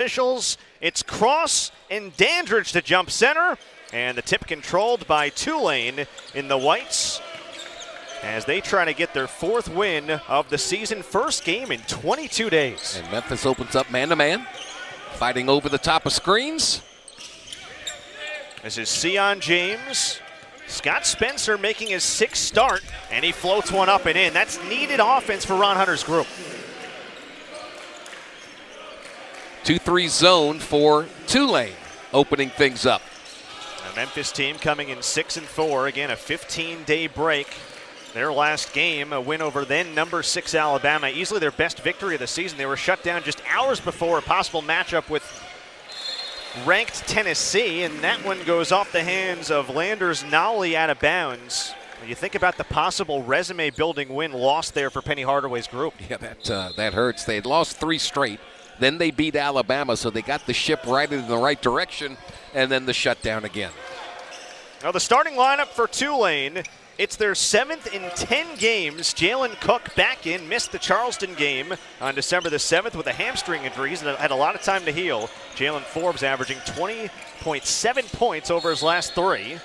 Officials, it's Cross and Dandridge to jump center, and the tip controlled by Tulane in the whites as they try to get their fourth win of the season, first game in 22 days. And Memphis opens up man-to-man, fighting over the top of screens. This is Sion James. Scott Spencer making his sixth start, and he floats one up and in. That's needed offense for Ron Hunter's group. 2-3 zone for Tulane, opening things up. The Memphis team coming in 6-4. Again, a 15-day break. Their last game, a win over then number 6 Alabama. Easily their best victory of the season. They were shut down just hours before a possible matchup with ranked Tennessee, and that one goes off the hands of Landers Nolly out of bounds. When you think about the possible resume-building win lost there for Penny Hardaway's group. Yeah, that hurts. They had lost 3 straight. Then they beat Alabama, so they got the ship righted in the right direction, and then the shutdown again. Now the starting lineup for Tulane, it's their 7th in 10 games. Jalen Cook back in, missed the Charleston game on December the 7th with a hamstring injury and had a lot of time to heal. Jalen Forbes averaging 20.7 points over his last 3.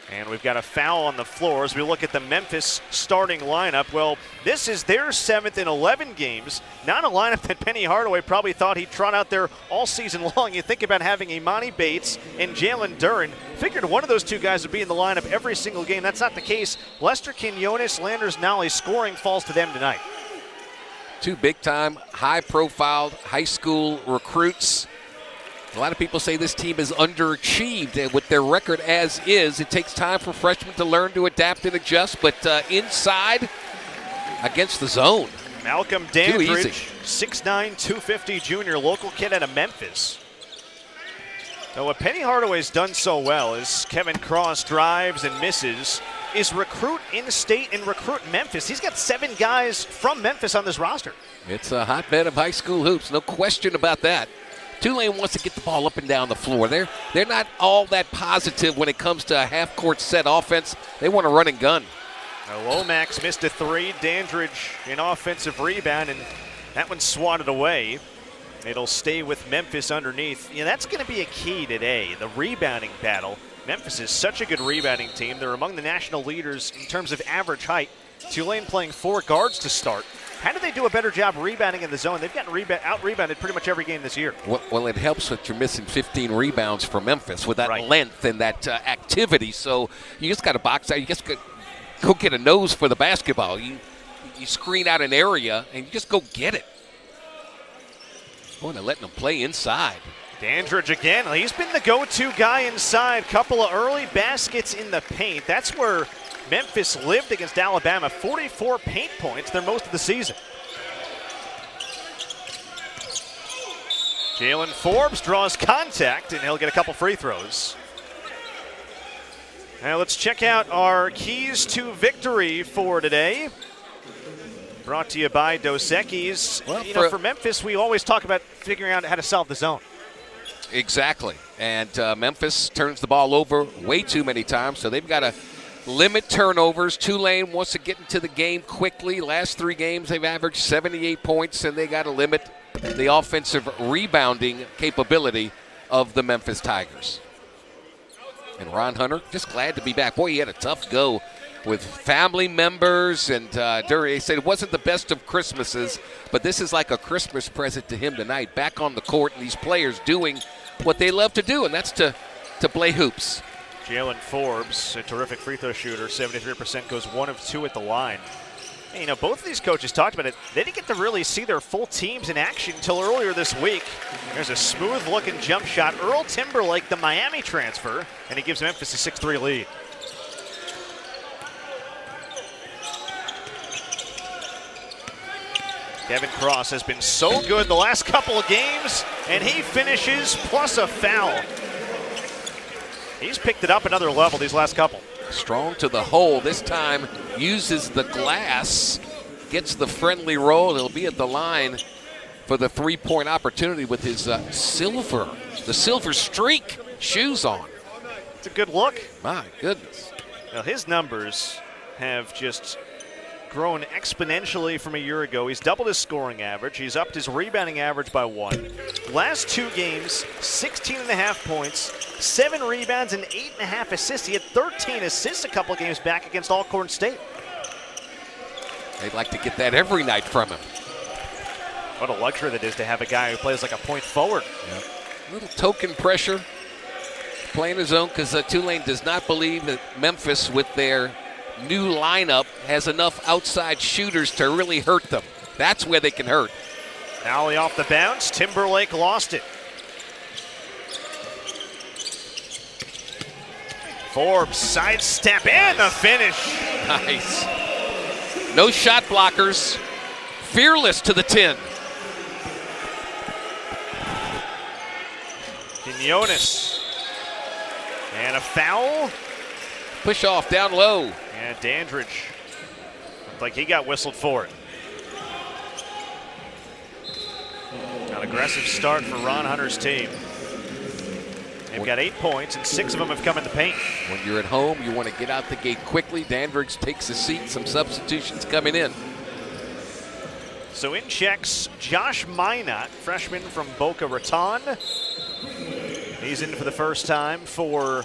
And we've got a foul on the floor as we look at the Memphis starting lineup. Well, this is their 7th in 11 games. Not a lineup that Penny Hardaway probably thought he'd trot out there all season long. You think about having Imani Bates and Jalen Duren. Figured one of those two guys would be in the lineup every single game. That's not the case. Lester Quinones, Landers Nolly, scoring falls to them tonight. 2 big-time, high-profile high school recruits. A lot of people say this team is underachieved, and with their record as is, it takes time for freshmen to learn to adapt and adjust, but inside, against the zone. Malcolm Dandridge, 6'9", 250 junior, local kid out of Memphis. Now what Penny Hardaway's done so well is Kevin Cross drives and misses, is recruit in-state and recruit Memphis. He's got 7 guys from Memphis on this roster. It's a hotbed of high school hoops, no question about that. Tulane wants to get the ball up and down the floor. They're not all that positive when it comes to a half-court set offense. They want to run and gun. Now Lomax missed a 3. Dandridge an offensive rebound, and that one swatted away. It'll stay with Memphis underneath. Yeah, that's going to be a key today, the rebounding battle. Memphis is such a good rebounding team. They're among the national leaders in terms of average height. Tulane playing 4 guards to start. How do they do a better job rebounding in the zone? They've gotten out-rebounded pretty much every game this year. Well, it helps that you're missing 15 rebounds for Memphis with that length and that activity. So you just got to box out. You just go get a nose for the basketball. You screen out an area and you just go get it. Boy, they're letting them play inside. Dandridge again. He's been the go-to guy inside. Couple of early baskets in the paint. That's where Memphis lived against Alabama. 44 paint points, their most of the season. Jalen Forbes draws contact, and he'll get a couple free throws. Now let's check out our keys to victory for today. Brought to you by Dos Equis. Well, for Memphis, we always talk about figuring out how to solve the zone. Exactly. And Memphis turns the ball over way too many times, so they've got to limit turnovers. Tulane wants to get into the game quickly. Last 3 games, they've averaged 78 points, and they got to limit the offensive rebounding capability of the Memphis Tigers. And Ron Hunter, just glad to be back. Boy, he had a tough go with family members, and he said it wasn't the best of Christmases, but this is like a Christmas present to him tonight. Back on the court, and these players doing what they love to do, and that's to play hoops. Jalen Forbes, a terrific free throw shooter, 73%, goes 1 of 2 at the line. And, you know, both of these coaches talked about it. They didn't get to really see their full teams in action until earlier this week. There's a smooth-looking jump shot. Earl Timberlake, the Miami transfer, and he gives Memphis a 6-3 lead. Kevin Cross has been so good the last couple of games, and he finishes plus a foul. He's picked it up another level these last couple. Strong to the hole. This time uses the glass, gets the friendly roll. He'll be at the line for the 3-point opportunity with his the silver streak shoes on. It's a good look. My goodness. Now his numbers have just grown exponentially from a year ago. He's doubled his scoring average. He's upped his rebounding average by 1. Last 2 games, 16.5 points, 7 rebounds, and 8.5 assists. He had 13 assists a couple games back against Alcorn State. They'd like to get that every night from him. What a luxury that is to have a guy who plays like a point forward. Yep. A little token pressure, playing his own, because Tulane does not believe that Memphis, with their new lineup, has enough outside shooters to really hurt them. That's where they can hurt. Alley off the bounce. Timberlake lost it. Forbes sidestep and the finish. Nice. No shot blockers. Fearless to the 10. Quinones. And a foul. Push off down low. And Dandridge. Looked like he got whistled for it. An aggressive start for Ron Hunter's team. They've got 8 points, and 6 of them have come in the paint. When you're at home, you want to get out the gate quickly. Dandridge takes a seat. Some substitutions coming in. So in checks Josh Minot, freshman from Boca Raton. He's in for the first time for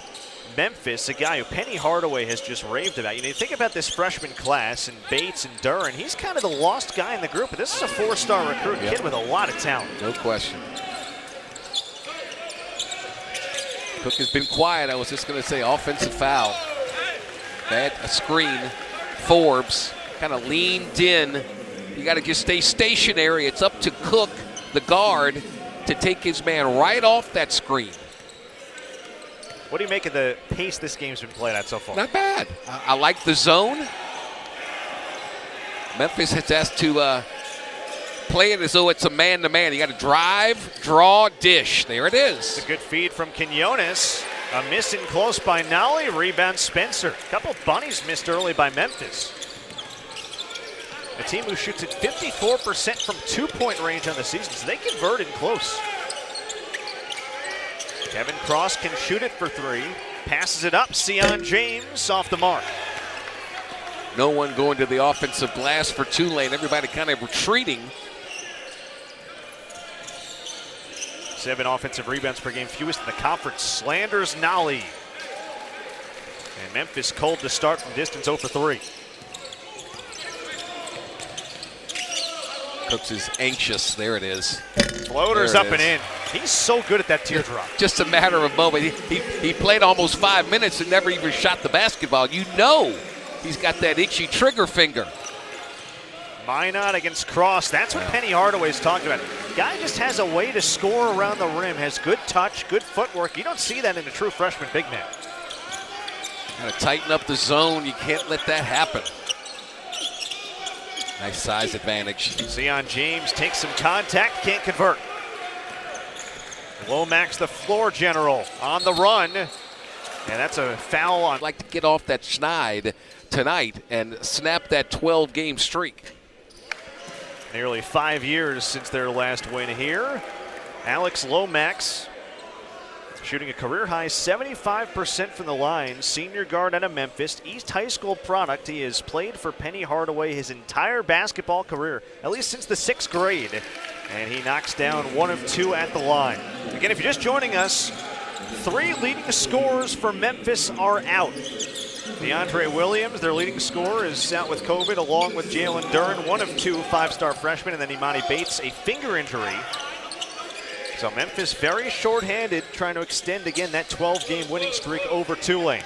Memphis, a guy who Penny Hardaway has just raved about. You know, you think about this freshman class and Bates and Duran, he's kind of the lost guy in the group, but this is a 4-star recruit, kid with a lot of talent. No question. Cook has been quiet. I was just going to say offensive foul. Bad a screen. Forbes kind of leaned in. You got to just stay stationary. It's up to Cook, the guard, to take his man right off that screen. What do you make of the pace this game's been played at so far? Not bad. I like the zone. Memphis has asked to play it as though it's a man-to-man. You got to drive, draw, dish. There it is. It's a good feed from Quinones. A miss in close by Nolly. Rebound Spencer. A couple bunnies missed early by Memphis. A team who shoots at 54% from 2-point range on the season, so they convert in close. Kevin Cross can shoot it for 3. Passes it up. Sion James off the mark. No one going to the offensive glass for Tulane. Everybody kind of retreating. 7 offensive rebounds per game, fewest in the conference. Slanders Nolly. And Memphis cold to start from distance, 0 for 3. Cooks is anxious. There it is. Floaters up and in. He's so good at that teardrop. Just a matter of moment. He played almost 5 minutes and never even shot the basketball. You know he's got that itchy trigger finger. Minot against Cross. That's what Penny Hardaway's talking about. Guy just has a way to score around the rim, has good touch, good footwork. You don't see that in a true freshman big man. Got to tighten up the zone. You can't let that happen. Nice size advantage. Sion James takes some contact, can't convert. Lomax, the floor general, on the run. And that's a foul on. I'd like to get off that schneid tonight and snap that 12-game streak. Nearly 5 years since their last win here. Alex Lomax shooting a career-high 75% from the line. Senior guard out of Memphis, East High School product. He has played for Penny Hardaway his entire basketball career, at least since the 6th grade. And he knocks down 1 of 2 at the line. Again, if you're just joining us, 3 leading scorers for Memphis are out. DeAndre Williams, their leading scorer, is out with COVID, along with Jalen Duran, 1 of 2 5-star freshmen, and then Imani Bates, a finger injury. So Memphis very short-handed, trying to extend again that 12-game winning streak over Tulane.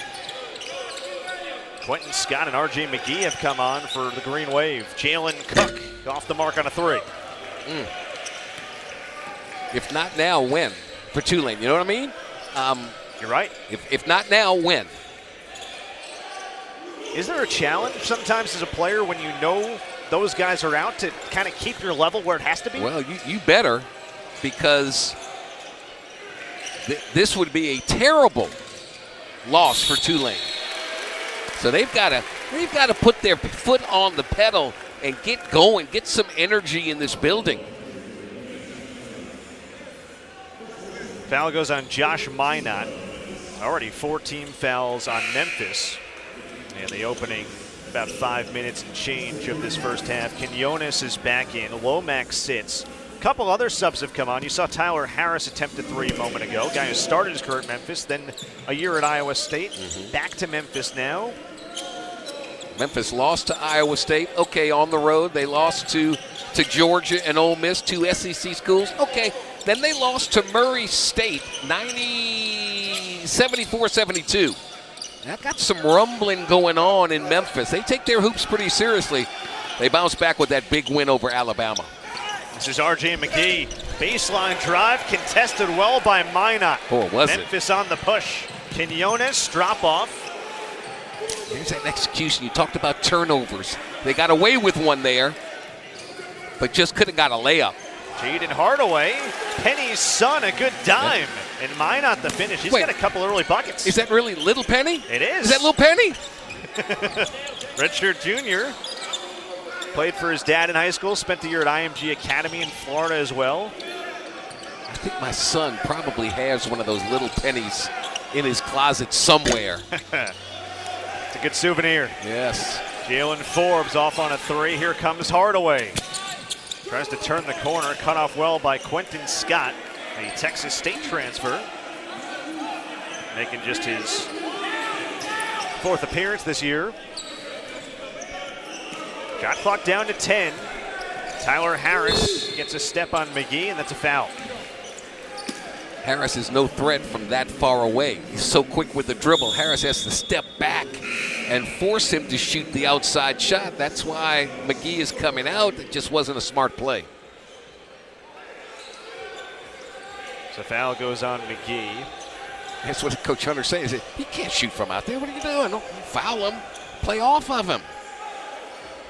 Quentin Scott and R.J. McGee have come on for the Green Wave. Jalen Cook off the mark on a 3. If not now, when? For Tulane, you know what I mean? You're right. If not now, when? Is there a challenge sometimes as a player when you know those guys are out to kind of keep your level where it has to be? Well, you better, because this would be a terrible loss for Tulane. So they've got to put their foot on the pedal and get going, get some energy in this building. Foul goes on Josh Minot. Already 4 team fouls on Memphis. And the opening About 5 minutes and change of this first half. Quinones is back in. Lomax sits. A couple other subs have come on. You saw Tyler Harris attempt a three a moment ago. Guy who started his career at Memphis, then a year at Iowa State. Back to Memphis now. Memphis lost to Iowa State. Okay, on the road. They lost to Georgia and Ole Miss, two SEC schools. Okay, then they lost to Murray State, 74-72. That got some rumbling going on in Memphis. They take their hoops pretty seriously. They bounce back with that big win over Alabama. This is R.J. McGee. Baseline drive contested well by Minot. Boy, was it. Memphis on the push. Quinones drop off. Here's that execution. You talked about turnovers. They got away with one there, but just couldn't got a layup. Jaden Hardaway, Penny's son, a good dime. And Minot the finish. He's got a couple early buckets. Is that really Little Penny? It is. Is that Little Penny? Redshirt junior. Played for his dad in high school. Spent the year at IMG Academy in Florida as well. I think my son probably has one of those Little Pennies in his closet somewhere. It's a good souvenir. Yes. Jalen Forbes off on a three. Here comes Hardaway. Tries to turn the corner. Cut off well by Quentin Scott, a Texas State transfer. Making just his fourth appearance this year. Shot clock down to 10. Tyler Harris gets a step on McGee, and that's a foul. Harris is no threat from that far away. He's so quick with the dribble. Harris has to step back and force him to shoot the outside shot. That's why McGee is coming out. It just wasn't a smart play. So foul goes on McGee. That's what Coach Hunter says. He can't shoot from out there. What are you doing? Don't foul him. Play off of him.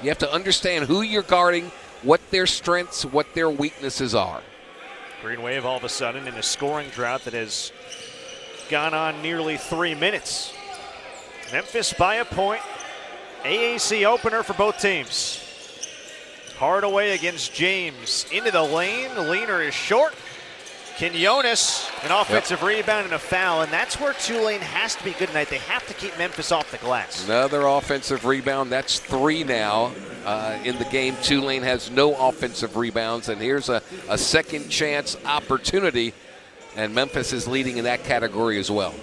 You have to understand who you're guarding, what their strengths, what their weaknesses are. Green Wave all of a sudden in a scoring drought that has gone on nearly 3 minutes. Memphis by a point. AAC opener for both teams. Hardaway against James. Into the lane. The leaner is short. Quinones, an offensive rebound and a foul, and that's where Tulane has to be good tonight. They have to keep Memphis off the glass. Another offensive rebound. That's 3 now in the game. Tulane has no offensive rebounds, and here's a second chance opportunity, and Memphis is leading in that category as well.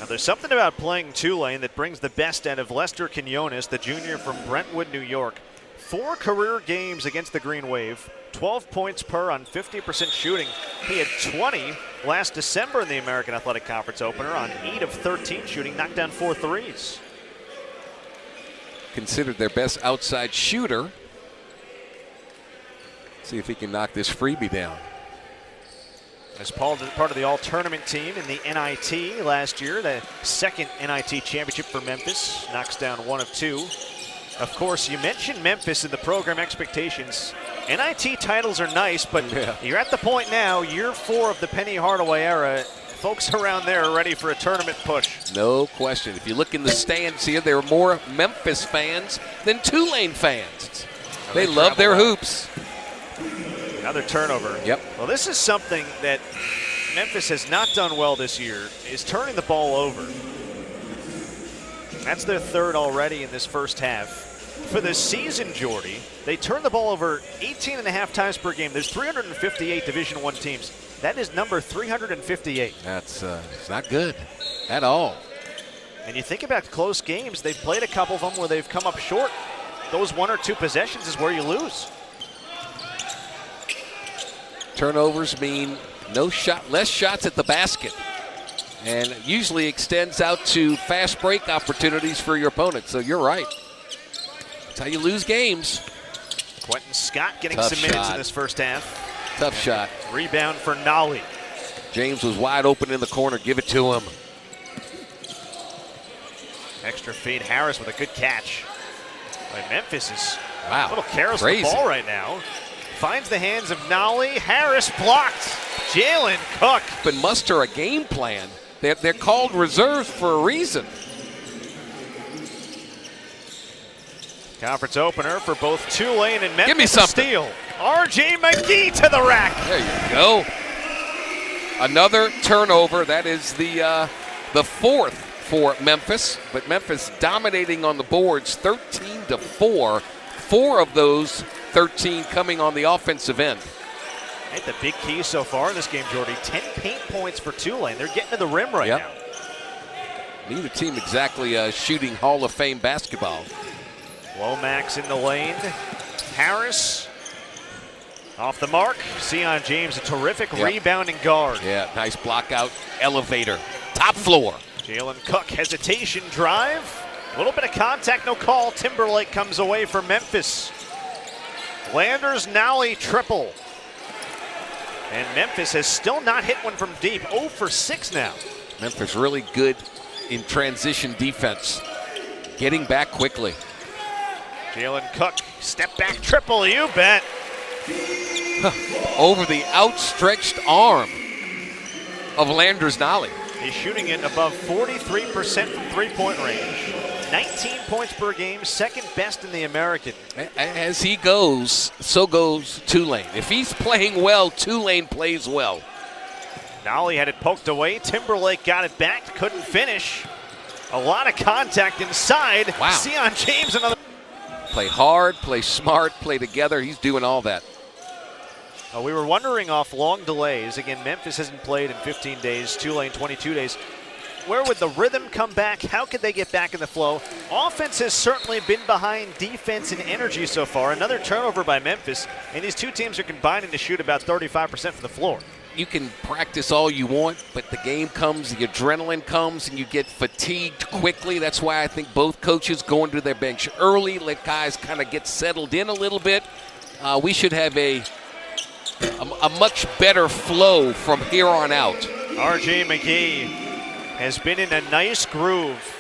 Now, there's something about playing Tulane that brings the best out of Lester Quinones, the junior from Brentwood, New York. 4 career games against the Green Wave, 12 points per on 50% shooting. He had 20 last December in the American Athletic Conference opener on 8 of 13 shooting, knocked down 4 threes. Considered their best outside shooter. See if he can knock this freebie down. As part of the all-tournament team in the NIT last year, the second NIT championship for Memphis, knocks down 1 of 2. Of course, you mentioned Memphis in the program expectations. NIT titles are nice, but you're at the point now, year 4 of the Penny Hardaway era. Folks around there are ready for a tournament push. No question. If you look in the stands here, there are more Memphis fans than Tulane fans. They love their hoops. Another turnover. Yep. Well, this is something that Memphis has not done well this year, is turning the ball over. That's their 3rd already in this first half. For the season, Jordy, they turn the ball over 18.5 times per game. There's 358 Division I teams. That is number 358. That's it's not good at all. And you think about close games, they've played a couple of them where they've come up short. Those 1 or 2 possessions is where you lose. Turnovers mean less shots at the basket, and usually extends out to fast break opportunities for your opponent. So you're right. That's how you lose games. Quentin Scott getting some minutes in this first half. Tough shot. Rebound for Nolly. James was wide open in the corner. Give it to him. Extra feed. Harris with a good catch. But Memphis is a little careless with the ball right now. Finds the hands of Nolly. Harris blocked. Jalen Cook. But muster a game plan. They're called reserves for a reason. Conference opener for both Tulane and Memphis. Give me something. Steal. R.J. McGee to the rack. There you go. Another turnover. That is the 4th for Memphis, but Memphis dominating on the boards 13-4. 4 of those 13 coming on the offensive end. I think the big key so far in this game, Jordy, 10 paint points for Tulane. They're getting to the rim right now. Neither team exactly shooting Hall of Fame basketball. Lomax in the lane. Harris off the mark. Sion James, a terrific rebounding guard. Yeah, nice block out elevator. Top floor. Jalen Cook, hesitation drive. A little bit of contact, no call. Timberlake comes away for Memphis. Landers Nally triple. And Memphis has still not hit one from deep. 0 for 6 now. Memphis really good in transition defense. Getting back quickly. Jalen Cook, step back triple, you bet. Over the outstretched arm of Landers Nally. He's shooting it above 43% from three-point range. 19 points per game, second best in the American. As he goes, so goes Tulane. If he's playing well, Tulane plays well. Nolly had it poked away. Timberlake got it back, couldn't finish. A lot of contact inside. Wow. Sion James, another. Play hard, play smart, play together. He's doing all that. We were wondering off long delays. Again, Memphis hasn't played in 15 days, Tulane 22 days. Where would the rhythm come back? How could they get back in the flow? Offense has certainly been behind defense and energy so far. Another turnover by Memphis, and these two teams are combining to shoot about 35% from the floor. You can practice all you want, but the game comes, the adrenaline comes, and you get fatigued quickly. That's why I think both coaches go into their bench early, let guys kind of get settled in a little bit. We should have a much better flow from here on out. R.J. McGee has been in a nice groove.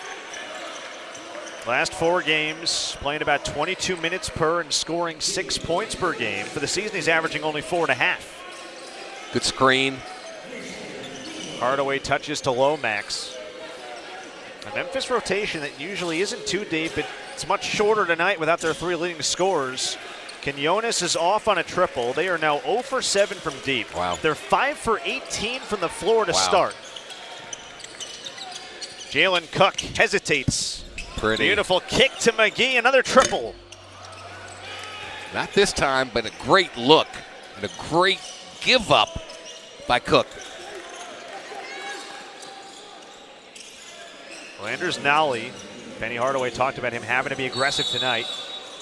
Last 4 games, playing about 22 minutes per and scoring 6 points per game. For the season, he's averaging only 4.5. Good screen. Hardaway touches to Lomax. A Memphis rotation that usually isn't too deep, but it's much shorter tonight without their 3 leading scorers. Quinones is off on a triple. They are now 0 for 7 from deep. Wow. They're 5 for 18 from the floor to start. Jalen Cook hesitates. Pretty. Beautiful kick to McGee, another triple. Not this time, but a great look and a great give up by Cook. Landers Nolly. Penny Hardaway talked about him having to be aggressive tonight.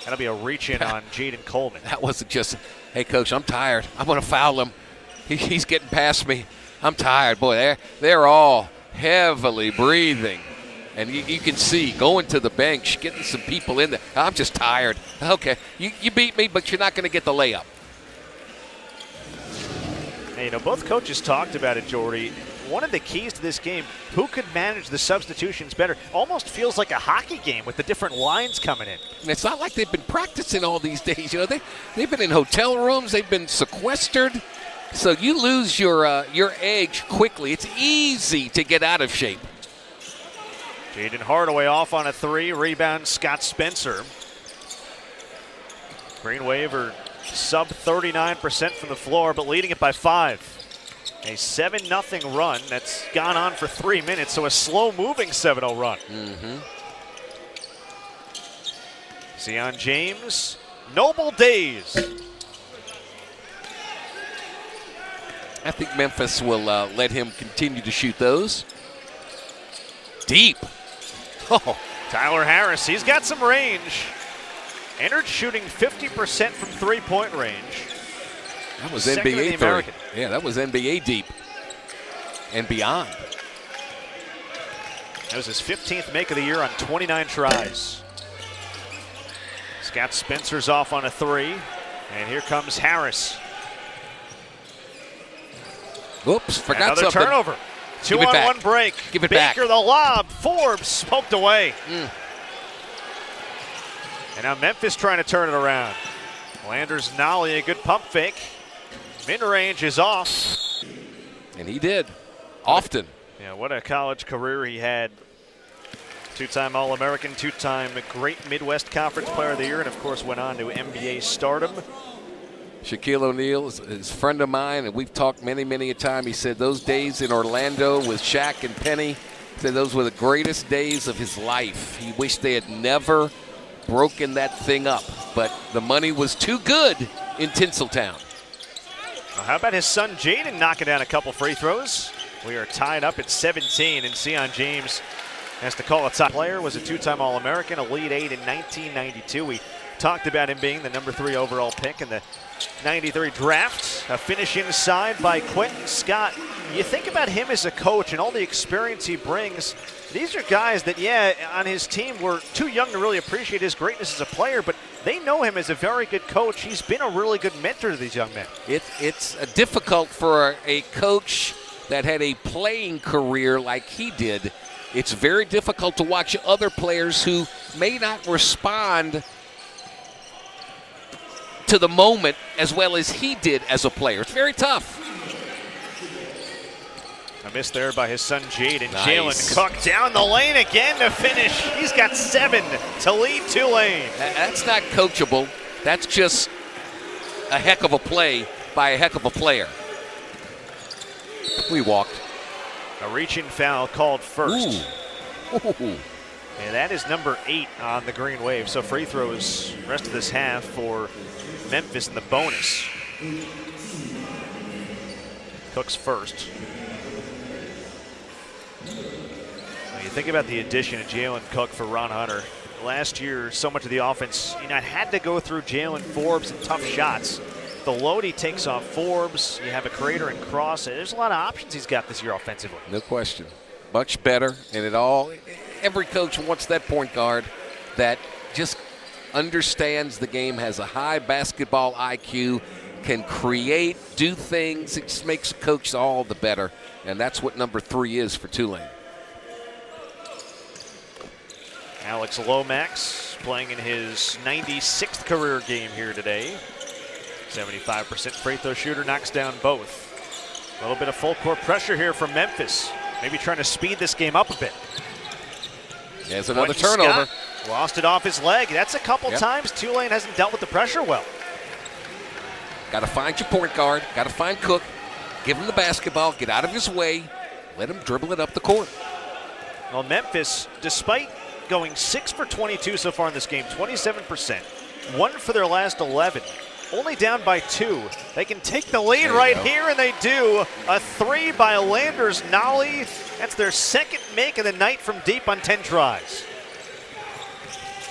That'll be a reach-in on Jaden Coleman. That wasn't just, hey, Coach, I'm tired. I'm going to foul him. He's getting past me. I'm tired. Boy, they're all heavily breathing. And you can see going to the bench, getting some people in there. I'm just tired. Okay, you beat me, but you're not going to get the layup. Hey, both coaches talked about it, Jordy. One of the keys to this game, who could manage the substitutions better? Almost feels like a hockey game with the different lines coming in. And it's not like they've been practicing all these days. They've been in hotel rooms. They've been sequestered. So you lose your edge quickly. It's easy to get out of shape. Jaden Hardaway off on a 3. Rebound, Scott Spencer. Green Wave are sub 39% from the floor, but leading it by 5. A 7-0 run that's gone on for 3 minutes, so a slow-moving 7-0 run. Sion James, Noble Days. I think Memphis will let him continue to shoot those. Deep. Oh. Tyler Harris, he's got some range. Entered shooting 50% from three-point range. That was Second NBA American. Yeah, that was NBA deep and beyond. That was his 15th make of the year on 29 tries. Scott Spencer's off on a 3. And here comes Harris. Whoops, forgot Another something. turnover. Give it back. 2-on-1 break. Give it Baker back. the lob. Forbes smoked away. And now Memphis trying to turn it around. Landers Nolly, a good pump fake. Mid-range is off. And he did. Often. Yeah, what a college career he had. 2-time All-American, 2-time Great Midwest Conference Player of the Year, and of course went on to NBA stardom. Shaquille O'Neal is a friend of mine, and we've talked many, many a time. He said those days in Orlando with Shaq and Penny, Said those were the greatest days of his life. He wished they had never broken that thing up, but the money was too good in Tinseltown. Well, how about his son Jaden knocking down a couple free throws? We are tied up at 17, and Sion James has to call a top player. Was a two-time All-American, Elite 8 in 1992. We talked about him being the number 3 overall pick in the 93 draft. A finish inside by Quentin Scott. You think about him as a coach and all the experience he brings. These are guys that, yeah, on his team were too young to really appreciate his greatness as a player, but they know him as a very good coach. He's been a really good mentor to these young men. It's difficult for a coach that had a playing career like he did. It's very difficult to watch other players who may not respond to the moment as well as he did as a player. It's very tough. A miss there by his son Jaden. Nice. Jalen Cook down the lane again to finish. He's got 7 to lead Tulane. That's not coachable. That's just a heck of a play by a heck of a player. We walked. A reaching foul called first. Ooh. And that is number 8 on the Green Wave. So free throws rest of this half for Memphis in the bonus. Cook's first. When you think about the addition of Jalen Cook for Ron Hunter, last year so much of the offense had to go through Jalen Forbes and tough shots. The load he takes off Forbes, you have a creator and cross. There's a lot of options he's got this year offensively. No question. Much better, and every coach wants that point guard that just understands the game, has a high basketball IQ, can create, do things. It just makes a coach all the better, and that's what number 3 is for Tulane. Alex Lomax playing in his 96th career game here today. 75% free throw shooter, knocks down both. A little bit of full court pressure here from Memphis. Maybe trying to speed this game up a bit. There's another turnover. Scott lost it off his leg. That's a couple times Tulane hasn't dealt with the pressure well. Got to find your point guard. Got to find Cook. Give him the basketball. Get out of his way. Let him dribble it up the court. Well, Memphis, despite going 6 for 22 so far in this game, 27%, 1 for their last 11. Only down by 2. They can take the lead right here, and they do. A 3 by Landers Nolly. That's their second make of the night from deep on 10 tries.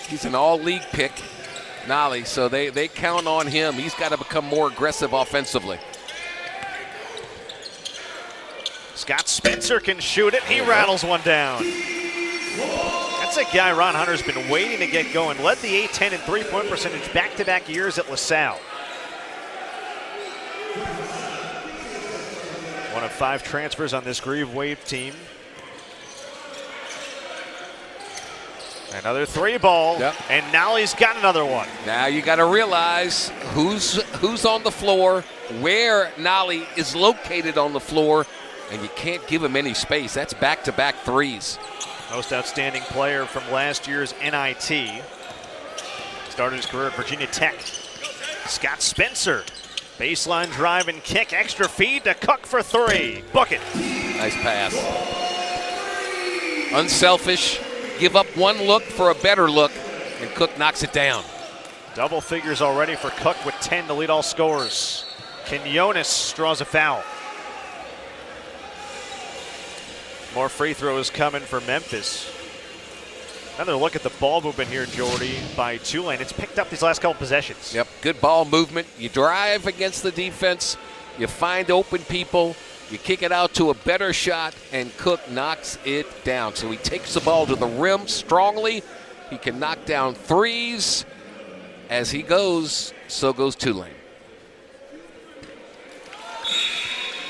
He's an all-league pick, Nolly, so they count on him. He's got to become more aggressive offensively. Scott Spencer can shoot it. He rattles one down. That's a guy Ron Hunter's been waiting to get going. Led the A-10 in three-point percentage back-to-back years at LaSalle. One of 5 transfers on this Green Wave team. Another 3 ball, and Nolly's got another one. Now you got to realize who's on the floor, where Nolly is located on the floor, and you can't give him any space. That's back-to-back threes. Most outstanding player from last year's NIT. Started his career at Virginia Tech. Scott Spencer. Baseline drive and kick. Extra feed to Cook for 3. Bucket. Nice pass. Unselfish. Give up one look for a better look, and Cook knocks it down. Double figures already for Cook with 10 to lead all scorers. Quinones draws a foul. More free throws coming for Memphis. Another look at the ball movement here, Jordy, by Tulane. It's picked up these last couple possessions. Yep, good ball movement. You drive against the defense. You find open people. You kick it out to a better shot, and Cook knocks it down. So he takes the ball to the rim strongly. He can knock down threes. As he goes, so goes Tulane.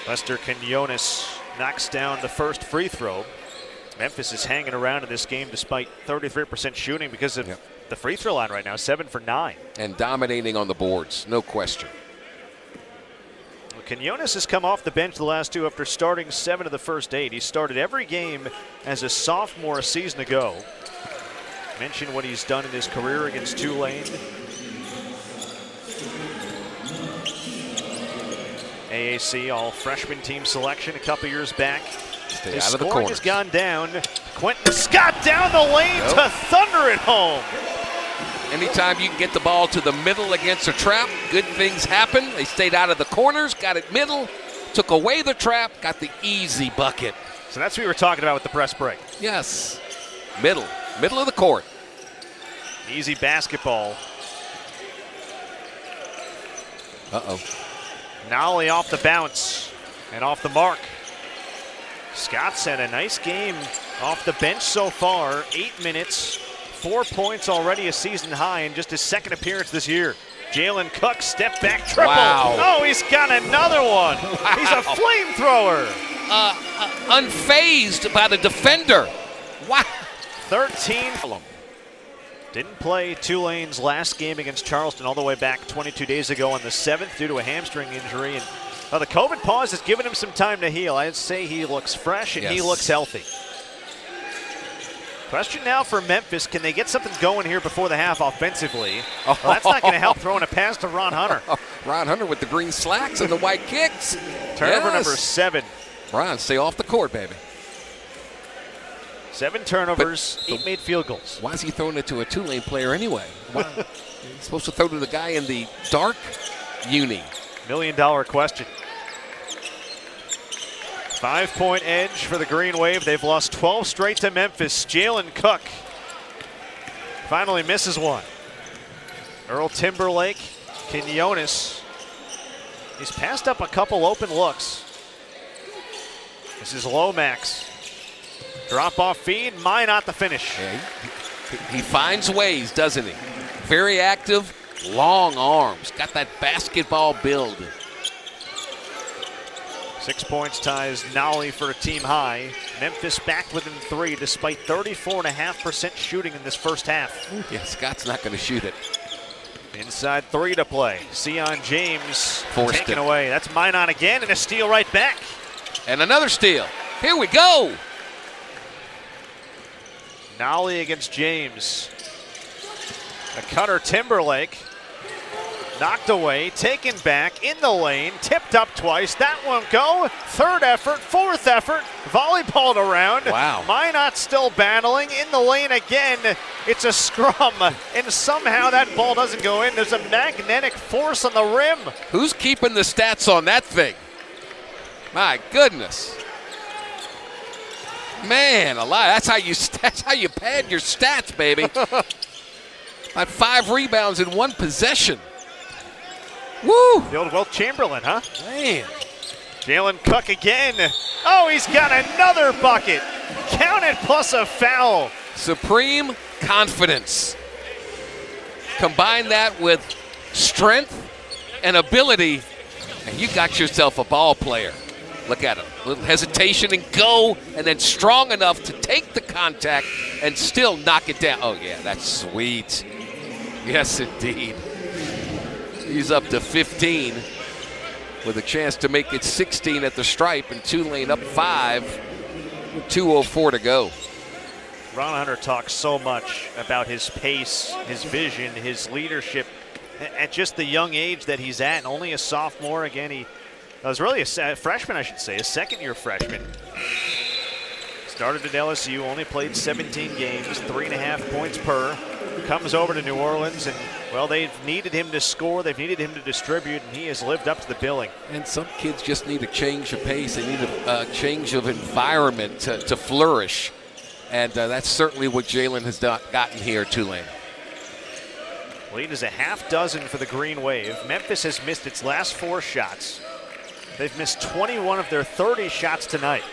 Lester Quinones knocks down the first free throw. Memphis is hanging around in this game despite 33% shooting because of the free throw line right now, 7 for 9. And dominating on the boards, no question. Well, Quinones has come off the bench the last 2 after starting 7 of the first 8. He started every game as a sophomore a season ago. Mention what he's done in his career against Tulane. AAC all freshman team selection a couple years back. Stay His out of the scoring corners. has gone down. Quentin Scott down the lane to thunder it home. Anytime you can get the ball to the middle against a trap, good things happen. They stayed out of the corners, got it middle, took away the trap, got the easy bucket. So that's what we were talking about with the press break. Yes, middle of the court. Easy basketball. Uh-oh. Nolly off the bounce and off the mark. Scott's had a nice game off the bench so far. 8 minutes, 4 points already, a season high in just his second appearance this year. Jalen Cook step back triple. Wow. Oh, he's got another one. Wow. He's a flamethrower. Unfazed by the defender. Wow. 13. Didn't play Tulane's last game against Charleston all the way back 22 days ago on the 7th due to a hamstring injury. And the COVID pause has given him some time to heal. I'd say he looks fresh and he looks healthy. Question now for Memphis, can they get something going here before the half offensively? Well, that's not going to help throwing a pass to Ron Hunter. Ron Hunter with the green slacks and the white kicks. Turnover number 7. Ron, stay off the court, baby. 7 turnovers, 8 made field goals. Why is he throwing it to a Tulane player anyway? Why? He's supposed to throw to the guy in the dark uni. $1 million question. 5-point edge for the Green Wave. They've lost 12 straight to Memphis. Jalen Cook finally misses one. Earl Timberlake, Quinones. He's passed up a couple open looks. This is Lomax. Drop off feed, Minot the finish. Yeah, he finds ways, doesn't he? Very active, long arms. Got that basketball build. 6 points ties Nolly for a team high. Memphis back within 3 despite 34.5% shooting in this first half. Yeah, Scott's not going to shoot it. Inside 3 to play. Sion James Forced taken it. away. That's Minot again and a steal right back. And another steal. Here we go. Nolly against James. A cutter Timberlake. Knocked away, taken back, in the lane, tipped up twice. That won't go. Third effort, fourth effort, volleyballed around. Wow. Minot still battling, in the lane again. It's a scrum, and somehow that ball doesn't go in. There's a magnetic force on the rim. Who's keeping the stats on that thing? My goodness. Man alive, that's how you pad your stats, baby. About 5 rebounds in 1 possession. Woo! The old Wilt Chamberlain, huh? Man. Jalen Cook again. Oh, he's got another bucket. Count it plus a foul. Supreme confidence. Combine that with strength and ability, and you got yourself a ball player. Look at him. A little hesitation and go, and then strong enough to take the contact and still knock it down. Oh, yeah, that's sweet. Yes, indeed. He's up to 15 with a chance to make it 16 at the stripe, and Tulane up 5 with 2:04 to go. Ron Hunter talks so much about his pace, his vision, his leadership at just the young age that he's at, and only a sophomore. Again, he was really a freshman, I should say, a second-year freshman. Started at LSU, only played 17 games, 3.5 points per. Comes over to New Orleans, and, well, they've needed him to score. They've needed him to distribute, and he has lived up to the billing. And some kids just need a change of pace. They need a change of environment to flourish. And that's certainly what Jalen has gotten here at Tulane. Lead is a half dozen for the Green Wave. Memphis has missed its last 4 shots. They've missed 21 of their 30 shots tonight.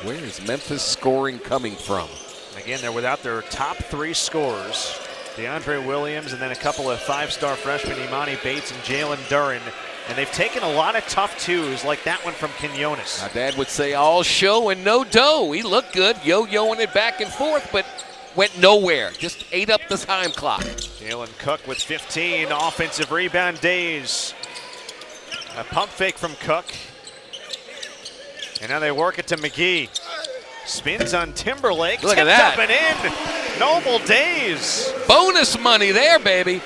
Where is Memphis scoring coming from? Again, they're without their top 3 scorers. DeAndre Williams and then a couple of 5-star freshmen, Imani Bates and Jalen Duran. And they've taken a lot of tough twos, like that one from Quinones. My dad would say all show and no dough. He looked good, yo-yoing it back and forth, but went nowhere. Just ate up the time clock. Jalen Cook with 15 offensive rebound days. A pump fake from Cook. And now they work it to McGee. Spins on Timberlake. Look at that. Up and in. Noble days. Bonus money there, baby.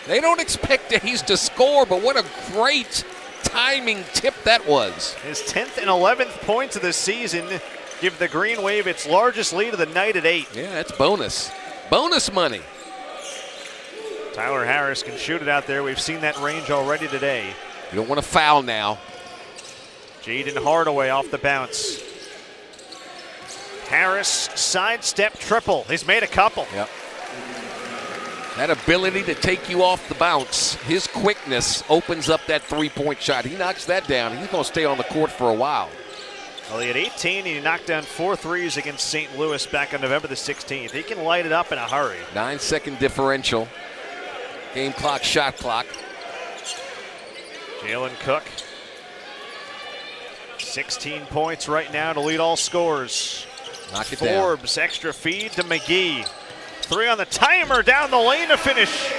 They don't expect Days to score, but what a great timing tip that was. His 10th and 11th points of the season. give the Green Wave its largest lead of the night at 8. Yeah, that's bonus. Bonus money. Tyler Harris can shoot it out there. We've seen that range already today. You don't want to foul now. Jaden Hardaway off the bounce. Harris, sidestep triple. He's made a couple. Yep. That ability to take you off the bounce, his quickness opens up that three-point shot. He knocks that down. He's going to stay on the court for a while. Well, he had 18. He knocked down 4 threes against St. Louis back on November the 16th. He can light it up in a hurry. 9-second differential. Game clock, shot clock. Jalen Cook. 16 points right now to lead all scores. Knock it down. Forbes, extra feed to McGee. 3 on the timer, down the lane to finish.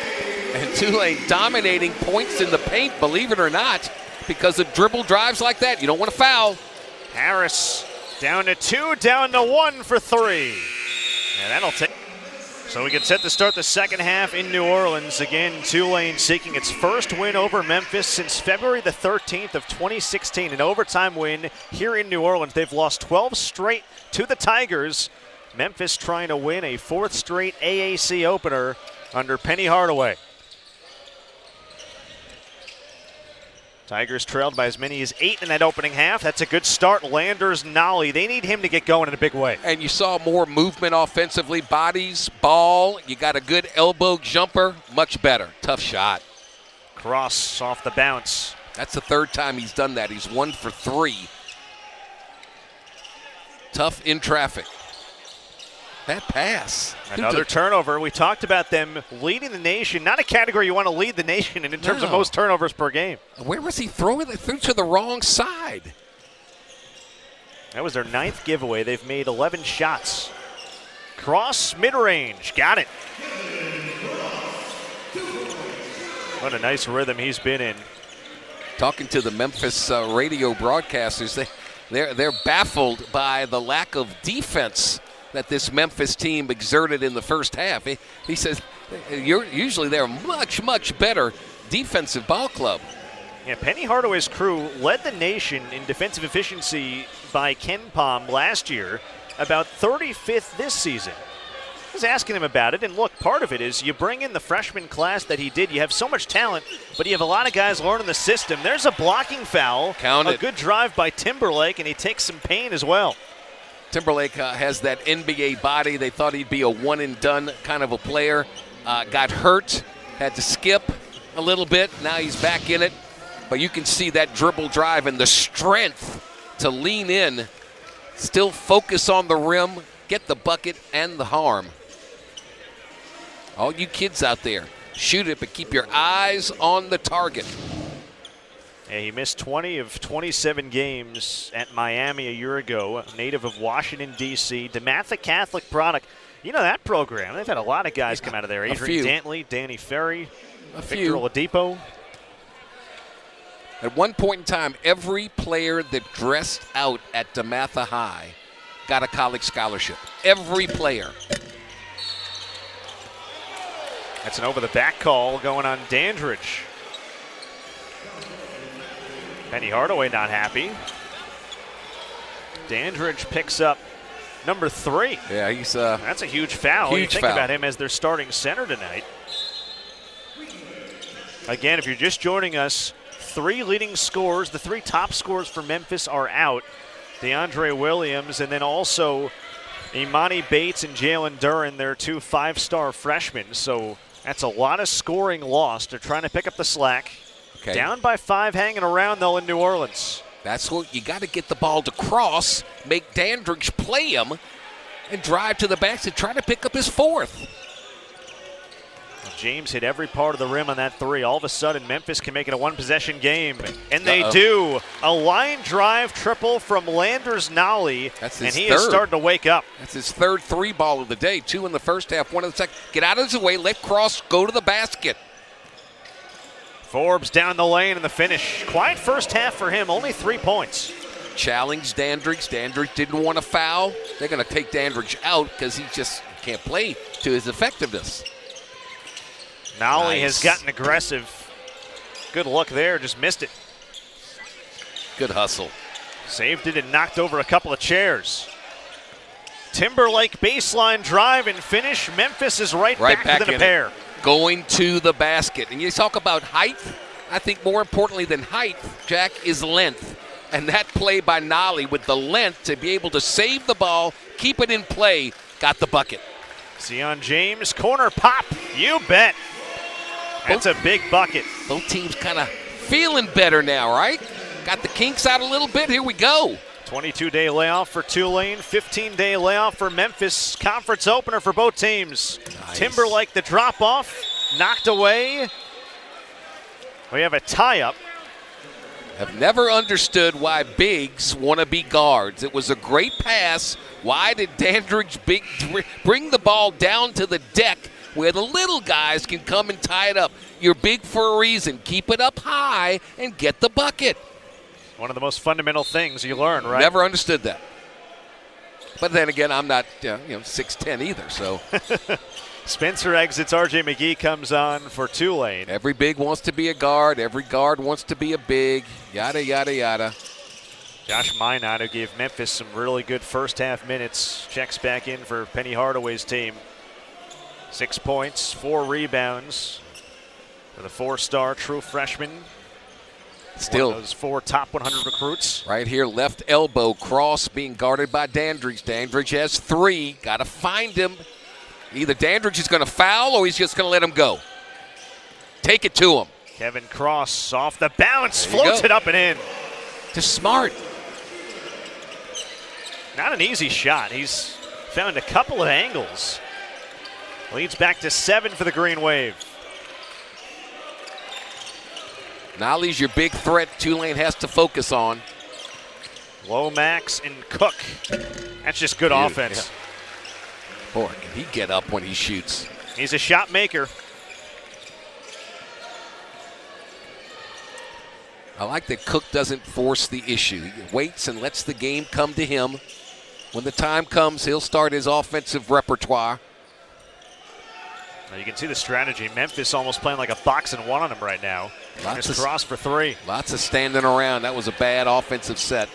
And Tulane dominating points in the paint, believe it or not, because of dribble drives like that. You don't want to foul. Harris down to 2, down to 1 for 3. And that'll take. So we get set to start the second half in New Orleans. Again, Tulane seeking its first win over Memphis since February the 13th of 2016. An overtime win here in New Orleans. They've lost 12 straight to the Tigers. Memphis trying to win a 4th straight AAC opener under Penny Hardaway. Tigers trailed by as many as 8 in that opening half. That's a good start. Landers, Nolly, they need him to get going in a big way. And you saw more movement offensively, bodies, ball. You got a good elbow jumper, much better. Tough shot. Cross off the bounce. That's the 3rd time he's done that. He's 1 for 3. Tough in traffic. That pass. Another turnover. We talked about them leading the nation. Not a category you want to lead the nation in terms of most turnovers per game. Where was he throwing it? Threw to the wrong side. That was their 9th giveaway. They've made 11 shots. Cross mid-range. Got it. What a nice rhythm he's been in. Talking to the Memphis radio broadcasters, they're baffled by the lack of defense that this Memphis team exerted in the first half. He says usually they're a much, much better defensive ball club. Yeah, Penny Hardaway's crew led the nation in defensive efficiency by Ken Pom last year, about 35th this season. I was asking him about it, and look, part of it is you bring in the freshman class that he did. You have so much talent, but you have a lot of guys learning the system. There's a blocking foul. Count it. A good drive by Timberlake, and he takes some pain as well. Timberlake has that NBA body. They thought he'd be a one-and-done kind of a player. Got hurt, had to skip a little bit. Now he's back in it. But you can see that dribble drive and the strength to lean in, still focus on the rim, get the bucket and the harm. All you kids out there, shoot it, but keep your eyes on the target. Yeah, he missed 20 of 27 games at Miami a year ago, a native of Washington, D.C., DeMatha Catholic product. You know that program. They've had a lot of guys come out of there. Adrian Dantley, Danny Ferry, Victor Oladipo. At one point in time, every player that dressed out at DeMatha High got a college scholarship. Every player. That's an over-the-back call going on Dandridge. Penny Hardaway not happy. Dandridge picks up number 3. Yeah, he's that's a huge foul. Huge you think foul. about him as their starting center tonight. Again, if you're just joining us, 3 leading scorers, the 3 top scorers for Memphis are out. DeAndre Williams and then also Imani Bates and Jalen Duren, their 2 5-star freshmen. So that's a lot of scoring lost. They're trying to pick up the slack. okay. Down by 5 hanging around, though, in New Orleans. That's what you got to get the ball to cross, make Dandridge play him, and drive to the basket, try to pick up his 4th. James hit every part of the rim on that 3. All of a sudden, Memphis can make it a 1-possession game. And they do. A line drive triple from Landers Nolly. That's his and he third. is starting to wake up. That's his 3rd 3-ball of the day. 2 in the first half, 1 in the second. Get out of his way, let Cross go to the basket. Forbes down the lane in the finish. Quiet first half for him, only 3 points. Challenged Dandridge. Dandridge didn't want to foul. They're going to take Dandridge out because he just can't play to his effectiveness. Nolly has gotten aggressive. Good look there, just missed it. Good hustle. Saved it and knocked over a couple of chairs. Timberlake baseline drive and finish. Memphis is right back within a pair. Going to the basket. And you talk about height. I think more importantly than height, Jack, is length. And that play by Nolly with the length to be able to save the ball, keep it in play, got the bucket. Zion James, corner pop. You bet. That's a big bucket. Both teams kind of feeling better now, right? Got the kinks out a little bit. Here we go. 22-day layoff for Tulane, 15-day layoff for Memphis. Conference opener for both teams. Nice. Timberlake, the drop-off, knocked away. We have a tie-up. Have never understood why bigs want to be guards. It was a great pass. Why did Dandridge bring the ball down to the deck where the little guys can come and tie it up? You're big for a reason. Keep it up high and get the bucket. One of the most fundamental things you learn, right? Never understood that. But then again, I'm not 6'10" either, so. Spencer exits. R.J. McGee comes on for Tulane. Every big wants to be a guard. Every guard wants to be a big. Yada, yada, yada. Josh Minot, who gave Memphis some really good first-half minutes, checks back in for Penny Hardaway's team. 6 points, 4 rebounds for the 4-star true freshman. Still, one of those 4 top 100 recruits. Right here, left elbow cross being guarded by Dandridge. Dandridge has 3. Got to find him. Either Dandridge is going to foul or he's just going to let him go. Take it to him. Kevin Cross off the bounce, floats it up and in. Just smart. Not an easy shot. He's found a couple of angles. Leads back to 7 for the Green Wave. Nolly's your big threat Tulane has to focus on. Lomax and Cook. That's just good offense. Yeah. Boy, can he get up when he shoots. He's a shot maker. I like that Cook doesn't force the issue. He waits and lets the game come to him. When the time comes, he'll start his offensive repertoire. Now you can see the strategy. Memphis almost playing like a box and one on him right now. Lots of Cross for 3. Lots of standing around. That was a bad offensive set.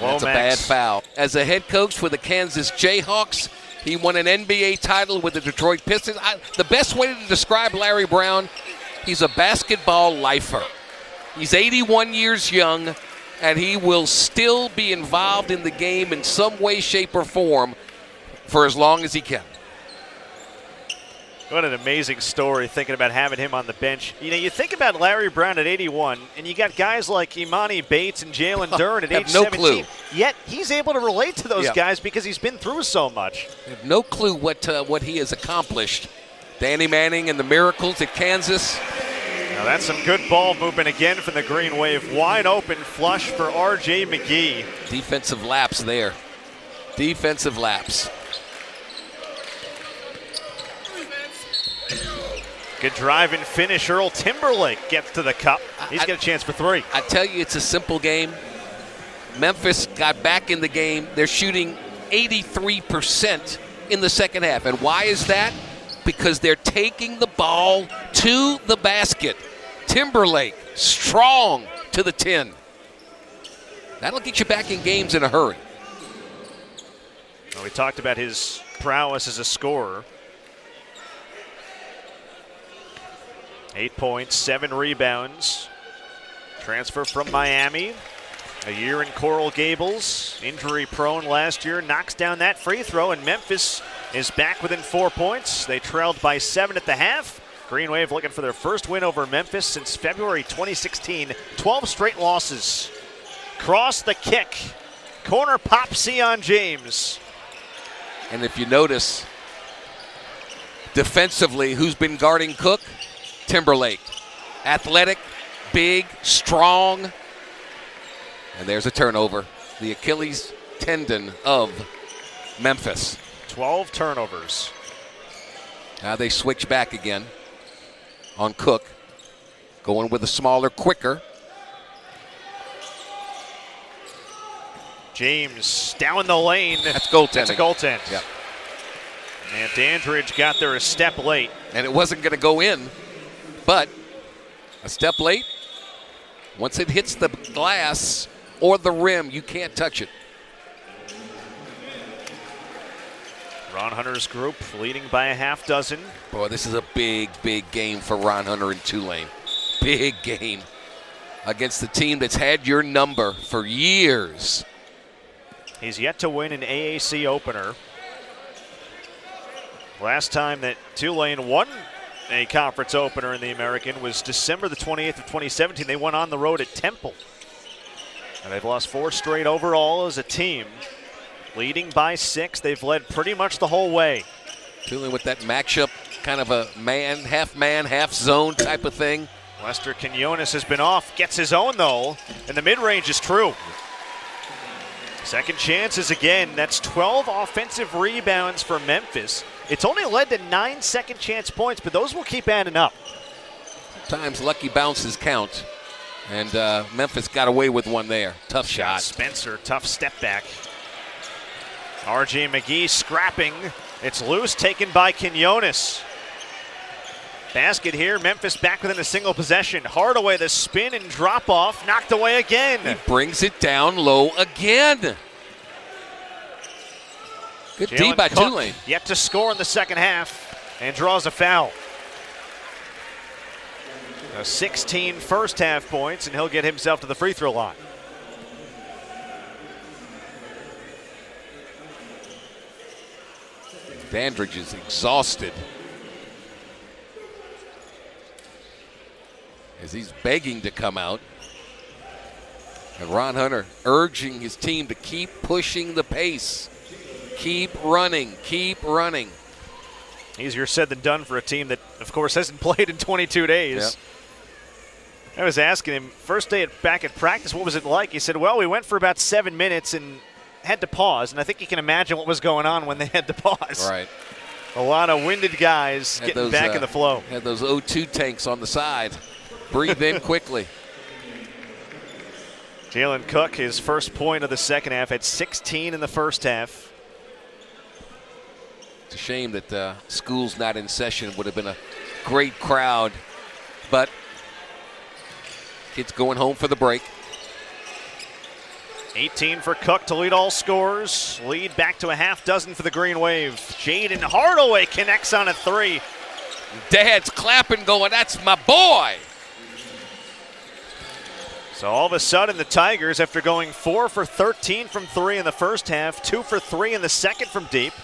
Lomax. That's a bad foul. As a head coach for the Kansas Jayhawks, he won an NBA title with the Detroit Pistons. The best way to describe Larry Brown, he's a basketball lifer. He's 81 years young, and he will still be involved in the game in some way, shape, or form for as long as he can. What an amazing story, thinking about having him on the bench. You know, you think about Larry Brown at 81, and you got guys like Imani Bates and Jalen Duren at age 17. Clue. Yet he's able to relate to those guys because he's been through so much. I have no clue what he has accomplished. Danny Manning and the Miracles at Kansas. Now that's some good ball movement again from the Green Wave. Wide open flush for R.J. McGee. Defensive lapse there. Defensive lapse. Good drive and finish. Earl Timberlake gets to the cup. He's got a chance for 3. I tell you, it's a simple game. Memphis got back in the game. They're shooting 83% in the second half. And why is that? Because they're taking the ball to the basket. Timberlake, strong to the 10. That'll get you back in games in a hurry. Well, we talked about his prowess as a scorer. 8 points, 7 rebounds. Transfer from Miami. A year in Coral Gables. Injury prone last year. Knocks down that free throw, and Memphis is back within 4 points. They trailed by 7 at the half. Green Wave looking for their first win over Memphis since February 2016. 12 straight losses. Cross the kick. Corner pop, Zion James. And if you notice, defensively, who's been guarding Cook? Timberlake. Athletic, big, strong. And there's a turnover. The Achilles tendon of Memphis. 12 turnovers. Now they switch back again on Cook. Going with a smaller, quicker. James down the lane. That's goaltending. That's a goaltend. Yep. And Dandridge got there a step late. And it wasn't going to go in, but a step late. Once it hits the glass or the rim, you can't touch it. Ron Hunter's group leading by a half dozen. Boy, this is a big, big game for Ron Hunter and Tulane. Big game against the team that's had your number for years. He's yet to win an AAC opener. Last time that Tulane won a conference opener in the American was December the 28th of 2017. They went on the road at Temple. And they've lost 4 straight overall as a team. Leading by 6. They've led pretty much the whole way. Tulane with that matchup, kind of a man, half zone type of thing. Lester Quinones has been off. Gets his own, though. And the mid-range is true. Second chances again. That's 12 offensive rebounds for Memphis. It's only led to 9 second chance points, but those will keep adding up. Sometimes lucky bounces count. And Memphis got away with one there. Tough shot. Spencer, tough step back. R.J. McGee scrapping. It's loose, taken by Quinones. Basket here, Memphis back within a single possession. Hardaway, the spin and drop off, knocked away again. He brings it down low again. Good D by Tulane. Yet to score in the second half and draws a foul. 16 first half points, and he'll get himself to the free throw line. Dandridge is exhausted as he's begging to come out. And Ron Hunter urging his team to keep pushing the pace. Keep running, keep running. Easier said than done for a team that, of course, hasn't played in 22 days. Yep. I was asking him, first day back at practice, what was it like? He said, well, we went for about 7 minutes and had to pause, and I think you can imagine what was going on when they had to pause. Right. A lot of winded guys getting back in the flow. Had those O2 tanks on the side. Breathe in quickly. Jalen Cook, his first point of the second half, had 16 in the first half. It's a shame that school's not in session. Would have been a great crowd, but kids going home for the break. 18 for Cook to lead all scorers. Lead back to a half dozen for the Green Wave. Jaden Hardaway connects on a 3. Dad's clapping going, that's my boy. So all of a sudden the Tigers, after going 4 for 13 from 3 in the first half, 2 for 3 in the second from deep.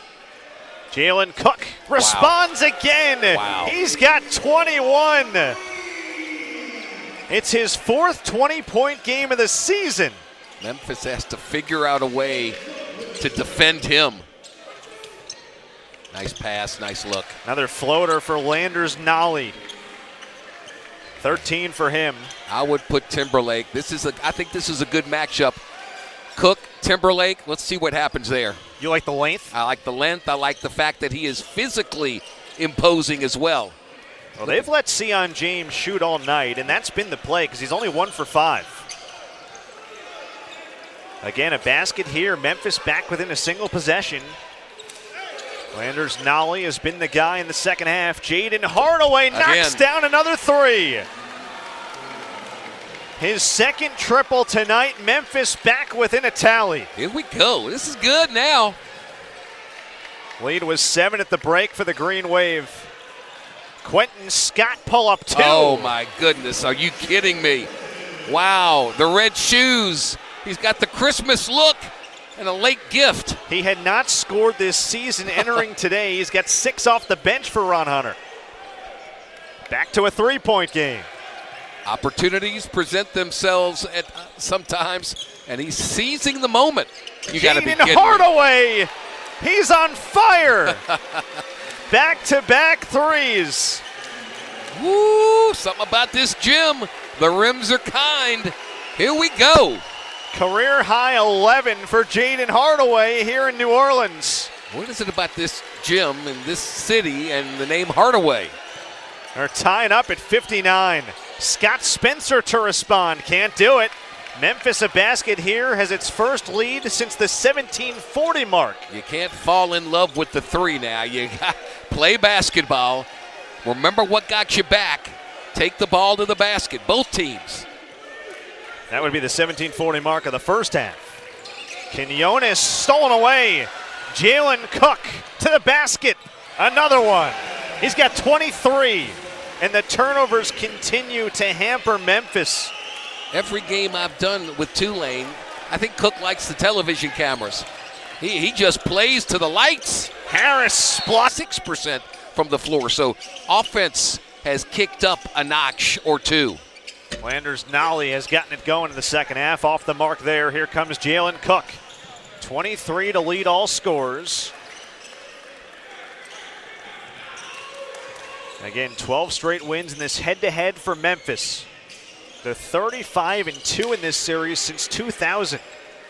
Jalen Cook responds again. Wow. He's got 21. It's his 4th 20-point game of the season. Memphis has to figure out a way to defend him. Nice pass, nice look. Another floater for Landers Nolly. 13 for him. I would put Timberlake. I think this is a good matchup. Cook, Timberlake, let's see what happens there. You like the length? I like the length. I like the fact that he is physically imposing as well. Well, they've let Sion James shoot all night, and that's been the play because he's only 1 for 5. Again, a basket here. Memphis back within a single possession. Landers Nolly has been the guy in the second half. Jaden Hardaway knocks down another 3. His second triple tonight. Memphis back within a tally. Here we go. This is good now. Lead was 7 at the break for the Green Wave. Quentin Scott pull up 2. Oh my goodness, are you kidding me? Wow, the red shoes. He's got the Christmas look and a late gift. He had not scored this season entering today. He's got 6 off the bench for Ron Hunter. Back to a 3-point game. Opportunities present themselves at sometimes, and he's seizing the moment. You got to be kidding Hardaway, me. He's on fire. Back-to-back threes. Woo, something about this gym. The rims are kind. Here we go. Career high 11 for Jaden Hardaway here in New Orleans. What is it about this gym in this city and the name Hardaway? They're tying up at 59. Scott Spencer to respond. Can't do it. Memphis a basket here, has its first lead since the 1740 mark. You can't fall in love with the 3 now. You got play basketball. Remember what got you back. Take the ball to the basket, both teams. That would be the 1740 mark of the first half. Quinones stolen away. Jalen Cook to the basket. Another one. He's got 23. And the turnovers continue to hamper Memphis. Every game I've done with Tulane, I think Cook likes the television cameras. He just plays to the lights. Harris blocks 6% from the floor, so offense has kicked up a notch or two. Landers Nolly has gotten it going in the second half. Off the mark there. Here comes Jalen Cook. 23 to lead all scorers. Again, 12 straight wins in this head-to-head for Memphis. They're 35-2 in this series since 2000.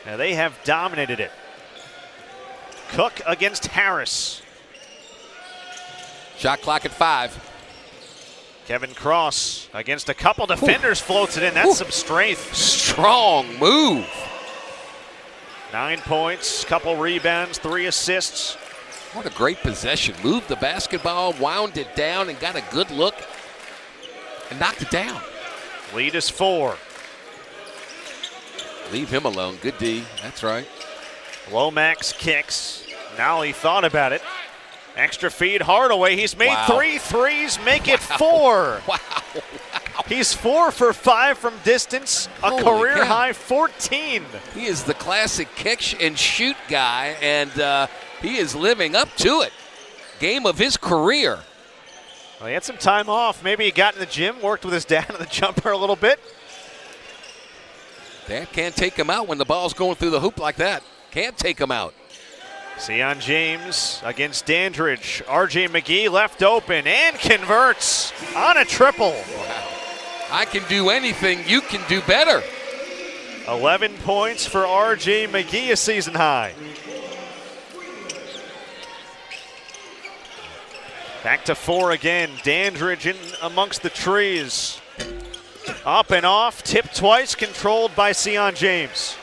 Now they have dominated it. Cook against Harris. Shot clock at 5. Kevin Cross against a couple defenders floats it in. That's some strength. Strong move. 9 points, couple rebounds, 3 assists. What a great possession. Moved the basketball, wound it down, and got a good look and knocked it down. Lead is 4. Leave him alone. Good D. That's right. Lomax kicks. Now he thought about it. Extra feed Hardaway. He's made 3 threes, make it 4. Wow. He's 4 for 5 from distance, a Holy career cow. high 14. He is the classic catch and shoot guy, and he is living up to it. Game of his career. Well, he had some time off. Maybe he got in the gym, worked with his dad on the jumper a little bit. Dad can't take him out when the ball's going through the hoop like that. Can't take him out. Sion James against Dandridge. RJ McGee left open and converts on a triple. Wow. I can do anything, you can do better. 11 points for RJ McGee, a season high. Back to 4 again. Dandridge in amongst the trees. Up and off, tipped twice, controlled by Sion James.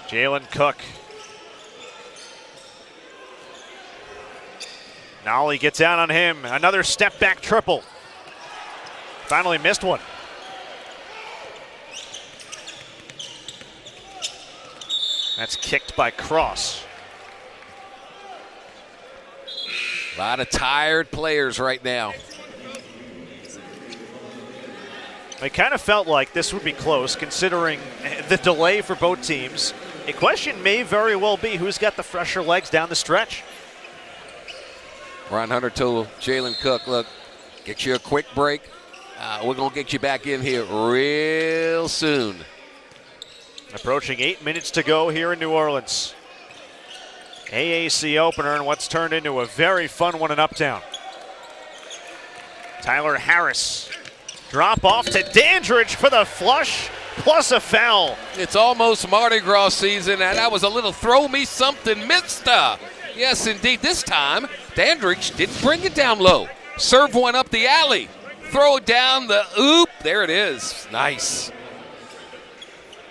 Jalen Cook. Nolly gets out on him. Another step back triple. Finally missed one. That's kicked by Cross. A lot of tired players right now. It kind of felt like this would be close considering the delay for both teams. A question may very well be who's got the fresher legs down the stretch. Ron Hunter told Jalen Cook, look, get you a quick break. We're going to get you back in here real soon. Approaching 8 minutes to go here in New Orleans. AAC opener and what's turned into a very fun one in Uptown. Tyler Harris. Drop off to Dandridge for the flush plus a foul. It's almost Mardi Gras season, and that was a little throw me something mister. Yes, indeed. This time, Dandridge didn't bring it down low. Serve one up the alley. Throw it down the oop. There it is. Nice.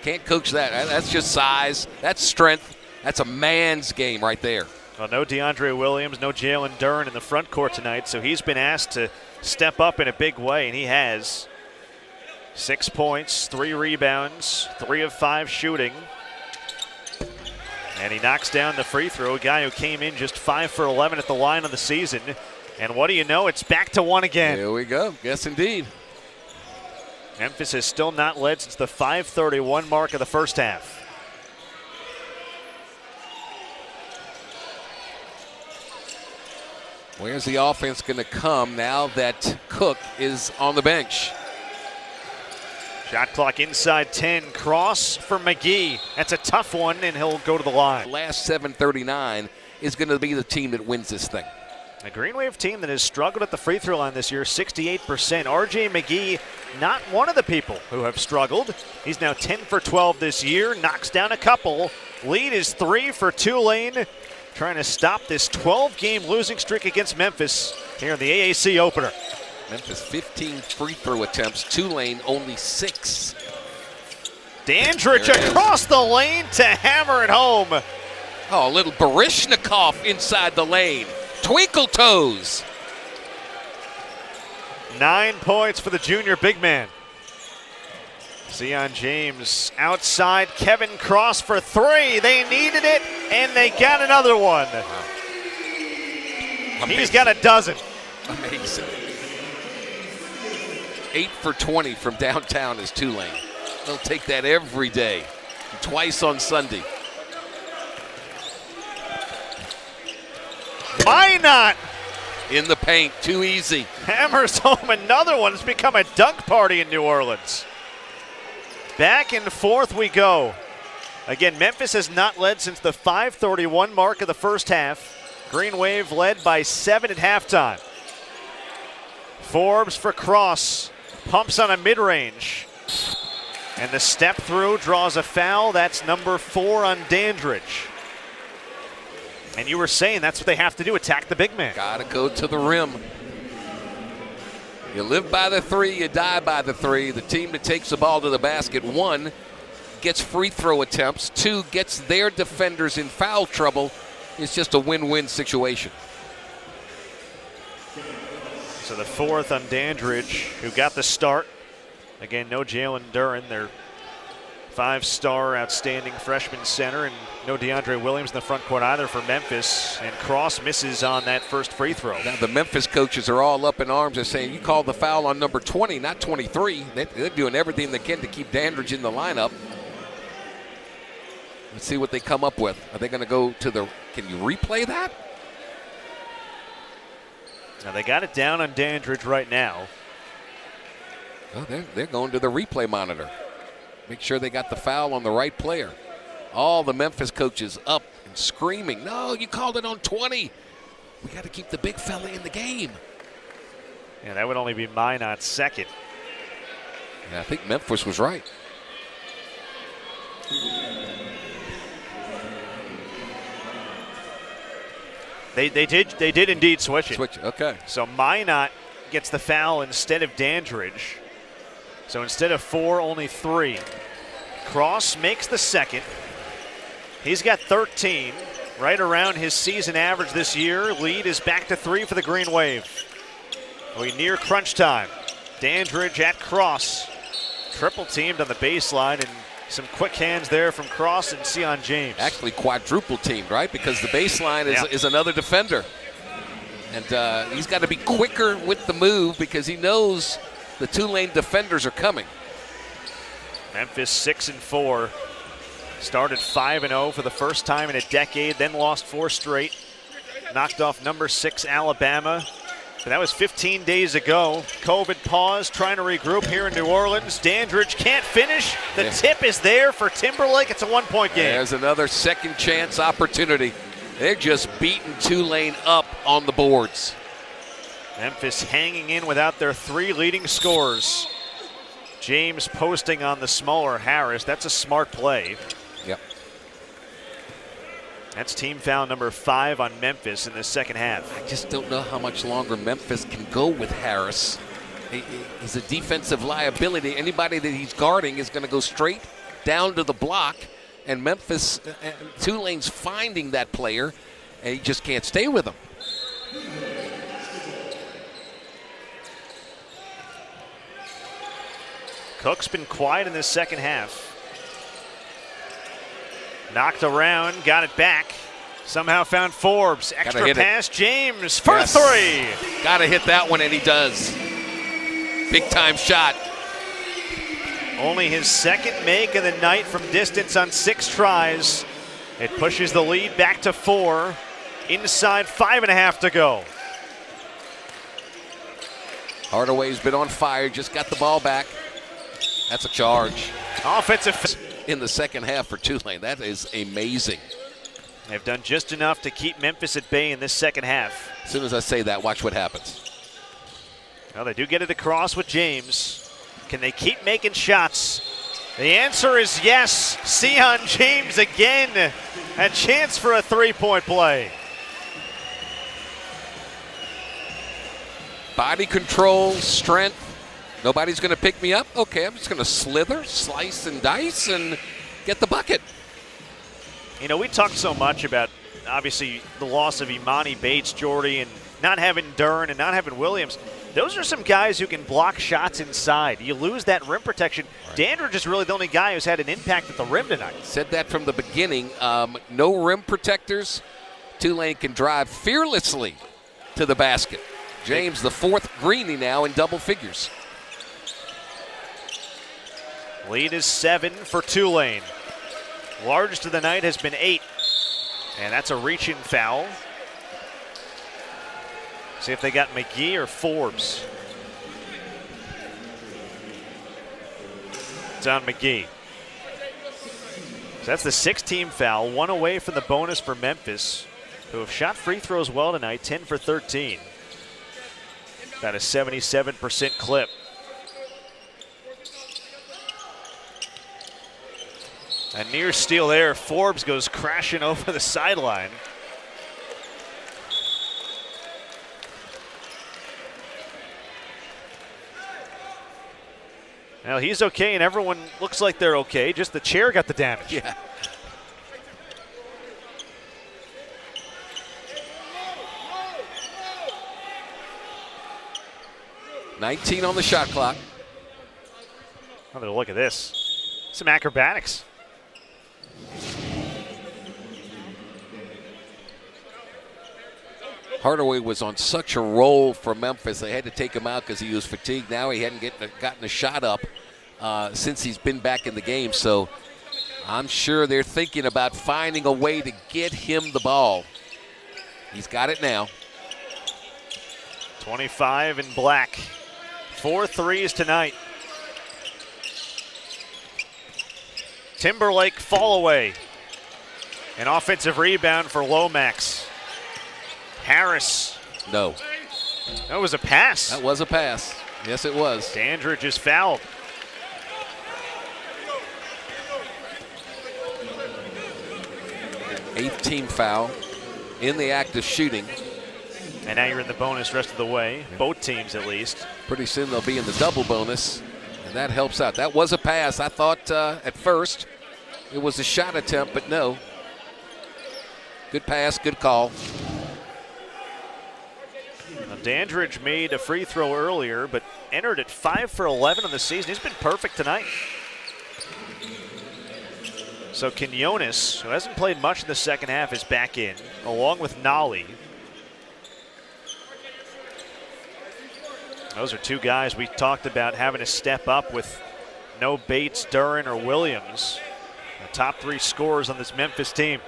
Can't coach that. That's just size. That's strength. That's a man's game right there. Well, no DeAndre Williams, no Jalen Duren in the front court tonight, so he's been asked to step up in a big way, and he has. 6 points, 3 rebounds, 3 of 5 shooting. And he knocks down the free throw, a guy who came in just 5 for 11 at the line of the season. And what do you know, it's back to 1 again. Here we go. Yes, indeed. Memphis has still not led since the 5:31 mark of the first half. Where's the offense going to come now that Cook is on the bench? Shot clock inside 10. Cross for McGee. That's a tough one, and he'll go to the line. Last 7:39 is going to be the team that wins this thing. A Green Wave team that has struggled at the free throw line this year, 68%. RJ McGee, not one of the people who have struggled. He's now 10 for 12 this year, knocks down a couple. Lead is 3 for Tulane, trying to stop this 12-game losing streak against Memphis here in the AAC opener. Memphis 15 free throw attempts, Tulane only 6. Dandridge across the lane to hammer it home. Oh, a little Baryshnikov inside the lane. Twinkle toes. 9 points for the junior big man. Sion James outside, Kevin Cross for three. They needed it, and they got another one. Wow. He's got a dozen. Amazing. 8 for 20 from downtown is Tulane. They'll take that every day, twice on Sunday. Why not? In the paint, too easy. Hammers home another one. It's become a dunk party in New Orleans. Back and forth we go. Again, Memphis has not led since the 5:31 mark of the first half. Green Wave led by 7 at halftime. Forbes for Cross. Pumps on a mid-range. And the step through draws a foul. That's number 4 on Dandridge. And you were saying that's what they have to do, attack the big man. Gotta go to the rim. You live by the three, you die by the three. The team that takes the ball to the basket, 1, gets free throw attempts, 2, gets their defenders in foul trouble. It's just a win-win situation. So the 4th on Dandridge, who got the start. Again, no Jalen Duren, their 5-star outstanding freshman center, and no DeAndre Williams in the front court either for Memphis. And Cross misses on that first free throw. Now the Memphis coaches are all up in arms. They're saying, you called the foul on number 20, not 23. They're doing everything they can to keep Dandridge in the lineup. Let's see what they come up with. Are they going to go to the, can you replay that? Now they got it down on Dandridge right now. Oh, they're going to the replay monitor. Make sure they got the foul on the right player. All the Memphis coaches up and screaming, no, you called it on 20. We got to keep the big fella in the game. Yeah, that would only be Minot's second. Yeah, I think Memphis was right. They did indeed switch it. Switch it, okay. So Minot gets the foul instead of Dandridge. So instead of 4, only 3. Cross makes the second. He's got 13, right around his season average this year. Lead is back to 3 for the Green Wave. We near crunch time. Dandridge at Cross. Triple teamed on the baseline, and some quick hands there from Cross and Sion James. Actually quadruple teamed, right? Because the baseline is another defender. And he's got to be quicker with the move because he knows the Tulane defenders are coming. Memphis 6-4. Started 5-0 for the first time in a decade, then lost 4 straight. Knocked off number 6 Alabama. But that was 15 days ago. COVID pause, trying to regroup here in New Orleans. Dandridge can't finish. The tip is there for Timberlake. It's a 1-point game. There's another second chance opportunity. They're just beating Tulane up on the boards. Memphis hanging in without their 3 leading scorers. James posting on the smaller Harris. That's a smart play. Yep. That's team foul number 5 on Memphis in the second half. I just don't know how much longer Memphis can go with Harris. He's a defensive liability. Anybody that he's guarding is going to go straight down to the block, and Memphis, Tulane's finding that player, and he just can't stay with him. Cook's been quiet in the second half. Knocked around, got it back. Somehow found Forbes. Extra pass, James for 3. Got to hit that one, and he does. Big time shot. Only his second make of the night from distance on 6 tries. It pushes the lead back to 4. Inside 5.5 to go. Hardaway's been on fire, just got the ball back. That's a charge. Offensive in the second half for Tulane. That is amazing. They've done just enough to keep Memphis at bay in this second half. As soon as I say that, watch what happens. Well, they do get it across with James. Can they keep making shots? The answer is yes. Sion James again. A chance for a 3-point play. Body control, strength. Nobody's going to pick me up. Okay, I'm just going to slither, slice, and dice, and get the bucket. You know, we talked so much about, obviously, the loss of Imani Bates, Jordy, and not having Dern and not having Williams, those are some guys who can block shots inside. You lose that rim protection. Right. Dandridge is really the only guy who's had an impact at the rim tonight. Said that from the beginning. No rim protectors. Tulane can drive fearlessly to the basket. James, the fourth greenie now in double figures. Lead is 7 for Tulane. Largest of the night has been 8. And that's a reach-in foul. See if they got McGee or Forbes. It's on McGee. So that's the 6th-team foul, 1 away from the bonus for Memphis, who have shot free throws well tonight, 10 for 13. Got a 77% clip. A near steal there. Forbes goes crashing over the sideline. Well, he's okay, and everyone looks like they're okay. Just the chair got the damage. Yeah. $19 on the shot clock. Another look at this. Some acrobatics. Hardaway was on such a roll for Memphis. They had to take him out because he was fatigued. Now he hadn't gotten a shot up since he's been back in the game. So I'm sure they're thinking about finding a way to get him the ball. He's got it now. 25 in black. 4 threes tonight. Timberlake fall away. An offensive rebound for Lomax. Harris. No. That was a pass. That was a pass. Yes, it was. Dandridge is fouled. Eighth team foul in the act of shooting. And now you're in the bonus rest of the way. Both teams at least. Pretty soon they'll be in the double bonus, and that helps out. That was a pass. I thought at first it was a shot attempt, but no. Good pass, good call. Now Dandridge made a free throw earlier, but entered at 5 for 11 on the season. He's been perfect tonight. So Quinones, who hasn't played much in the second half, is back in, along with Nolly. Those are two guys we talked about having to step up with no Bates, Duren, or Williams. The top 3 scorers on this Memphis team.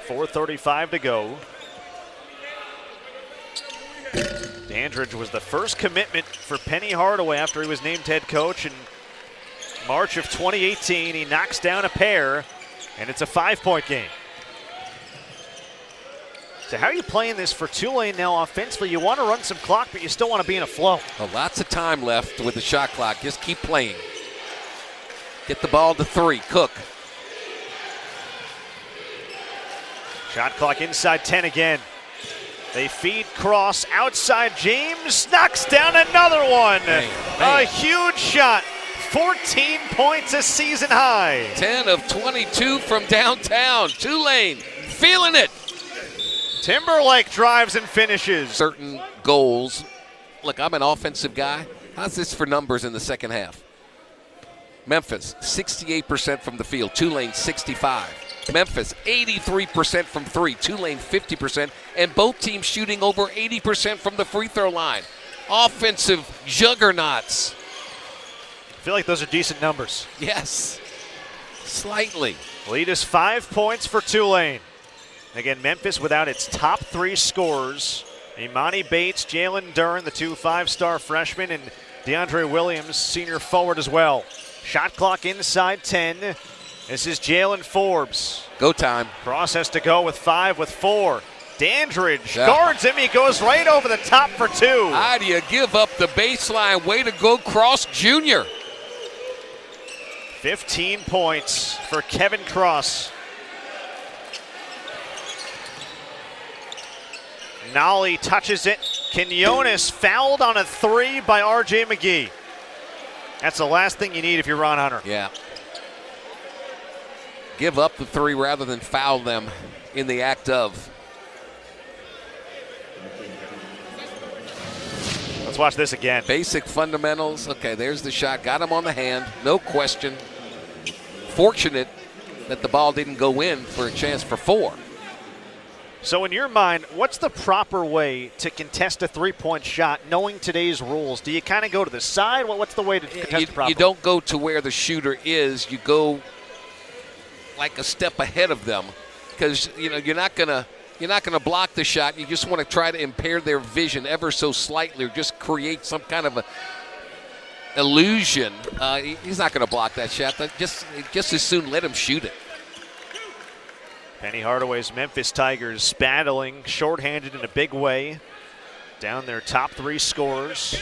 4:35 to go. Dandridge was the first commitment for Penny Hardaway after he was named head coach in March of 2018. He knocks down a pair, and it's a 5-point game. So how are you playing this for Tulane now offensively? You want to run some clock, but you still want to be in a flow. Well, lots of time left with the shot clock. Just keep playing. Get the ball to 3. Cook. Shot clock inside 10 again. They feed cross outside. James knocks down another one. A huge shot. 14 points, a season high. 10 of 22 from downtown. Tulane feeling it. Timberlake drives and finishes. Certain goals. Look, I'm an offensive guy. How's this for numbers in the second half? Memphis, 68% from the field. Tulane, 65%. Memphis, 83% from 3. Tulane, 50%. And both teams shooting over 80% from the free throw line. Offensive juggernauts. I feel like those are decent numbers. Yes, slightly. Lead is 5 points for Tulane. Again, Memphis without its top 3 scorers. Imani Bates, Jalen Duren, the 2 5-star freshmen, and DeAndre Williams, senior forward as well. Shot clock inside 10. This is Jalen Forbes. Go time. Cross has to go with 5 with 4. Dandridge guards him. He goes right over the top for 2. How do you give up the baseline? Way to go, Cross Jr. 15 points for Kevin Cross. Nolly touches it. Quinones fouled on a 3 by R.J. McGee. That's the last thing you need if you're Ron Hunter. Yeah. Give up the 3 rather than foul them in the act of. Let's watch this again. Basic fundamentals. Okay, there's the shot. Got him on the hand. No question. Fortunate that the ball didn't go in for a chance for 4. So in your mind, what's the proper way to contest a three-point shot knowing today's rules? Do you kind of go to the side? What's the way to contest it properly? You don't go to where the shooter is. You go like a step ahead of them because you're not gonna block the shot. You just want to try to impair their vision ever so slightly or just create some kind of a illusion. He's not going to block that shot. Just as soon let him shoot it. Penny Hardaway's Memphis Tigers battling shorthanded in a big way. Down their top 3 scorers.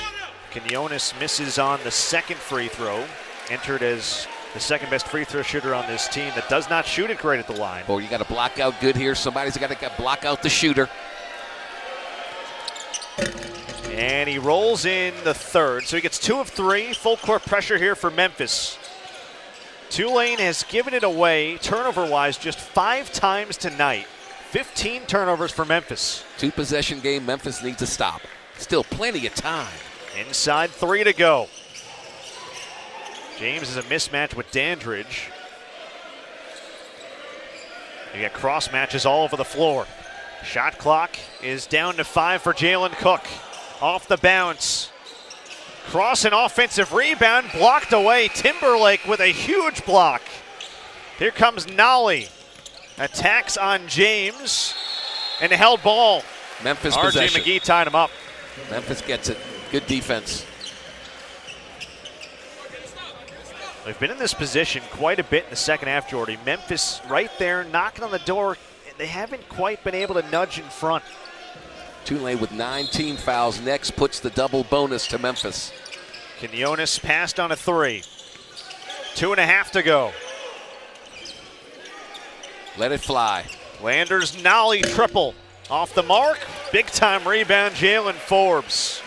Quinones misses on the second free throw. Entered as the second best free throw shooter on this team that does not shoot it great at the line. Boy, you got to block out good here. Somebody's got to block out the shooter. And he rolls in the third. So he gets 2 of 3. Full court pressure here for Memphis. Tulane has given it away, turnover-wise, just 5 times tonight. 15 turnovers for Memphis. 2-possession game. Memphis needs to stop. Still plenty of time. Inside 3 to go. James is a mismatch with Dandridge. You got cross matches all over the floor. Shot clock is down to 5 for Jalen Cook. Off the bounce. Cross an offensive rebound, blocked away. Timberlake with a huge block. Here comes Nolly. Attacks on James. And a held ball. Memphis R.J. possession. McGee tied him up. Memphis gets it. Good defense. They've been in this position quite a bit in the second half, Jordy. Memphis right there knocking on the door. They haven't quite been able to nudge in front. Tulane with 9 team fouls. Next puts the double bonus to Memphis. Quinones passed on a 3. 2.5 to go. Let it fly. Landers Nolly triple. Off the mark. Big time rebound, Jalen Forbes.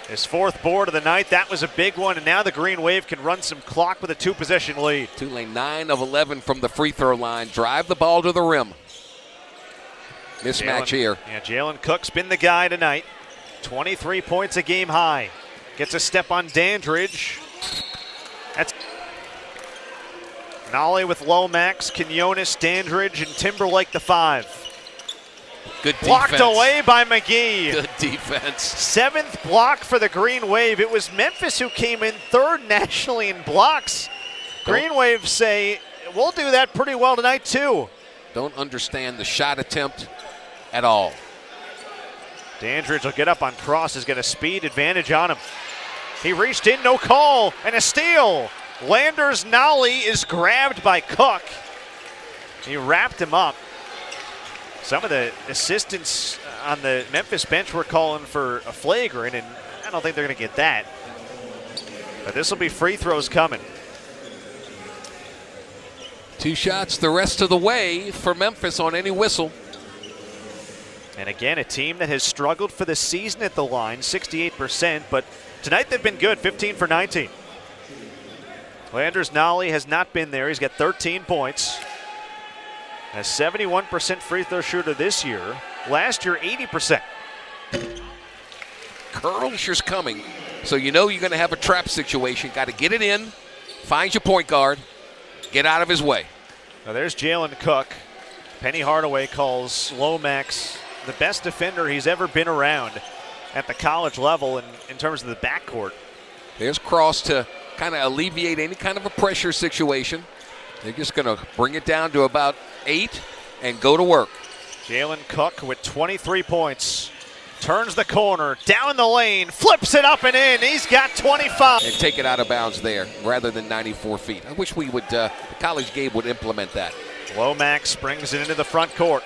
His 4th board of the night. That was a big one, and now the Green Wave can run some clock with a 2-possession lead. Tulane 9 of 11 from the free throw line. Drive the ball to the rim. Mismatch here. Yeah, Jalen Cook's been the guy tonight. 23 points a game high. Gets a step on Dandridge. That's Nolly with Lomax, Quinones, Dandridge, and Timberlake the 5. Good defense. Blocked away by McGee. Good defense. 7th block for the Green Wave. It was Memphis who came in 3rd nationally in blocks. Green Wave say, we'll do that pretty well tonight too. Don't understand the shot attempt at all. Dandridge will get up on cross, has got a speed advantage on him. He reached in, no call, and a steal. Landers Nolly is grabbed by Cook. He wrapped him up. Some of the assistants on the Memphis bench were calling for a flagrant, and I don't think they're going to get that. But this will be free throws coming. 2 shots the rest of the way for Memphis on any whistle. And again, a team that has struggled for the season at the line, 68%, but tonight they've been good, 15 for 19. Landers Nolly has not been there. He's got 13 points. A 71% free throw shooter this year. Last year, 80%. Curlsher's coming, so you know you're going to have a trap situation. Got to get it in, find your point guard, get out of his way. Now there's Jalen Cook. Penny Hardaway calls Lomax the best defender he's ever been around at the college level in terms of the backcourt. There's Cross to kind of alleviate any kind of a pressure situation. They're just going to bring it down to about 8 and go to work. Jalen Cook with 23 points. Turns the corner, down the lane, flips it up and in. He's got 25. And take it out of bounds there rather than 94 feet. I wish we would, the college game would implement that. Lomax brings it into the front court.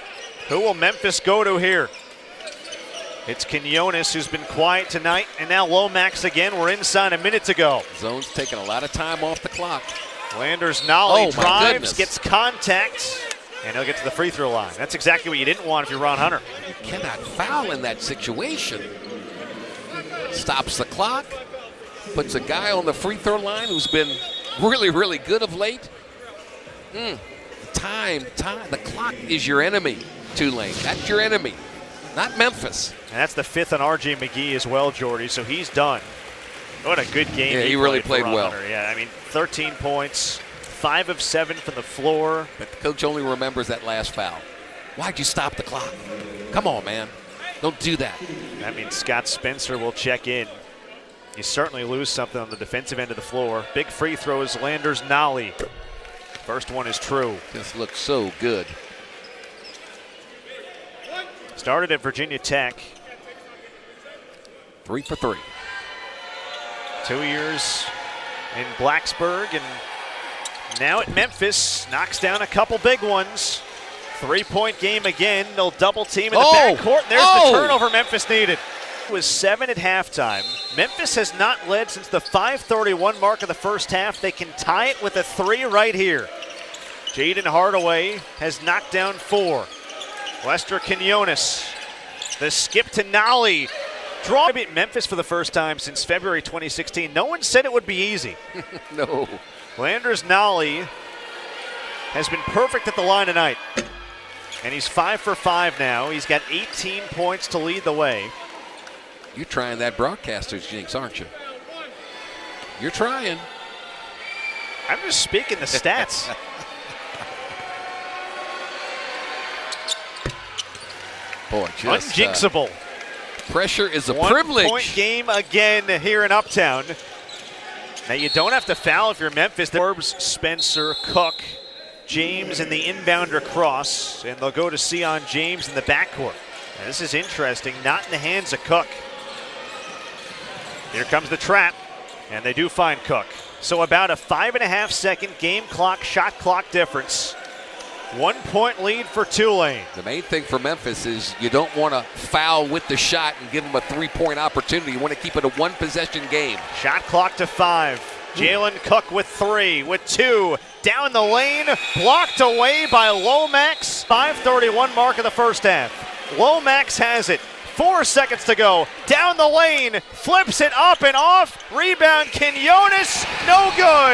Who will Memphis go to here? It's Quinones who's been quiet tonight, and now Lomax again. We're inside a minute to go. Zone's taking a lot of time off the clock. Landers Nolly drives, goodness. gets contact, and he'll get to the free throw line. That's exactly what you didn't want if you're Ron Hunter. You cannot foul in that situation. Stops the clock, puts a guy on the free throw line who's been really, really good of late. Time. The clock is your enemy, Tulane. That's your enemy. not Memphis. And that's the 5th on R.J. McGee as well, Jordy, so he's done. What a good game. Yeah, he really played well. Yeah, I mean, 13 points, 5 of 7 from the floor. But the coach only remembers that last foul. Why'd you stop the clock? Come on, man. Don't do that. That means Scott Spencer will check in. You certainly lose something on the defensive end of the floor. Big free throws, Landers Nolly. First one is true. This looks so good. Started at Virginia Tech. 3 for 3. 2 years in Blacksburg, and now at Memphis. Knocks down a couple big ones. 3-point game again. They'll double team in the backcourt. There's the turnover Memphis needed. It was 7 at halftime. Memphis has not led since the 5:31 mark of the first half. They can tie it with a 3 right here. Jaden Hardaway has knocked down 4. Lester Quinones, the skip to Nolly. Draw beat Memphis for the first time since February 2016. No one said it would be easy. No. Landers Nolly has been perfect at the line tonight. And he's 5 for 5 now. He's got 18 points to lead the way. You're trying that broadcaster's jinx, aren't you? You're trying. I'm just speaking the stats. Boy, just unjinxable. Pressure is a privilege. 1-point game again here in Uptown. Now you don't have to foul if you're Memphis. Forbes, Spencer, Cook, James in the inbounder cross, and they'll go to Sion James in the backcourt. Now this is interesting, not in the hands of Cook. Here comes the trap, and they do find Cook. So about a 5.5-second game clock, shot clock difference. 1-point lead for Tulane. The main thing for Memphis is you don't want to foul with the shot and give them a 3-point opportunity. You want to keep it a 1-possession game. Shot clock to 5. Jalen Cook with 3, with 2. Down the lane, blocked away by Lomax. 5:31 mark of the first half. Lomax has it. 4 seconds to go. Down the lane, flips it up and off. Rebound, Quinones, no good.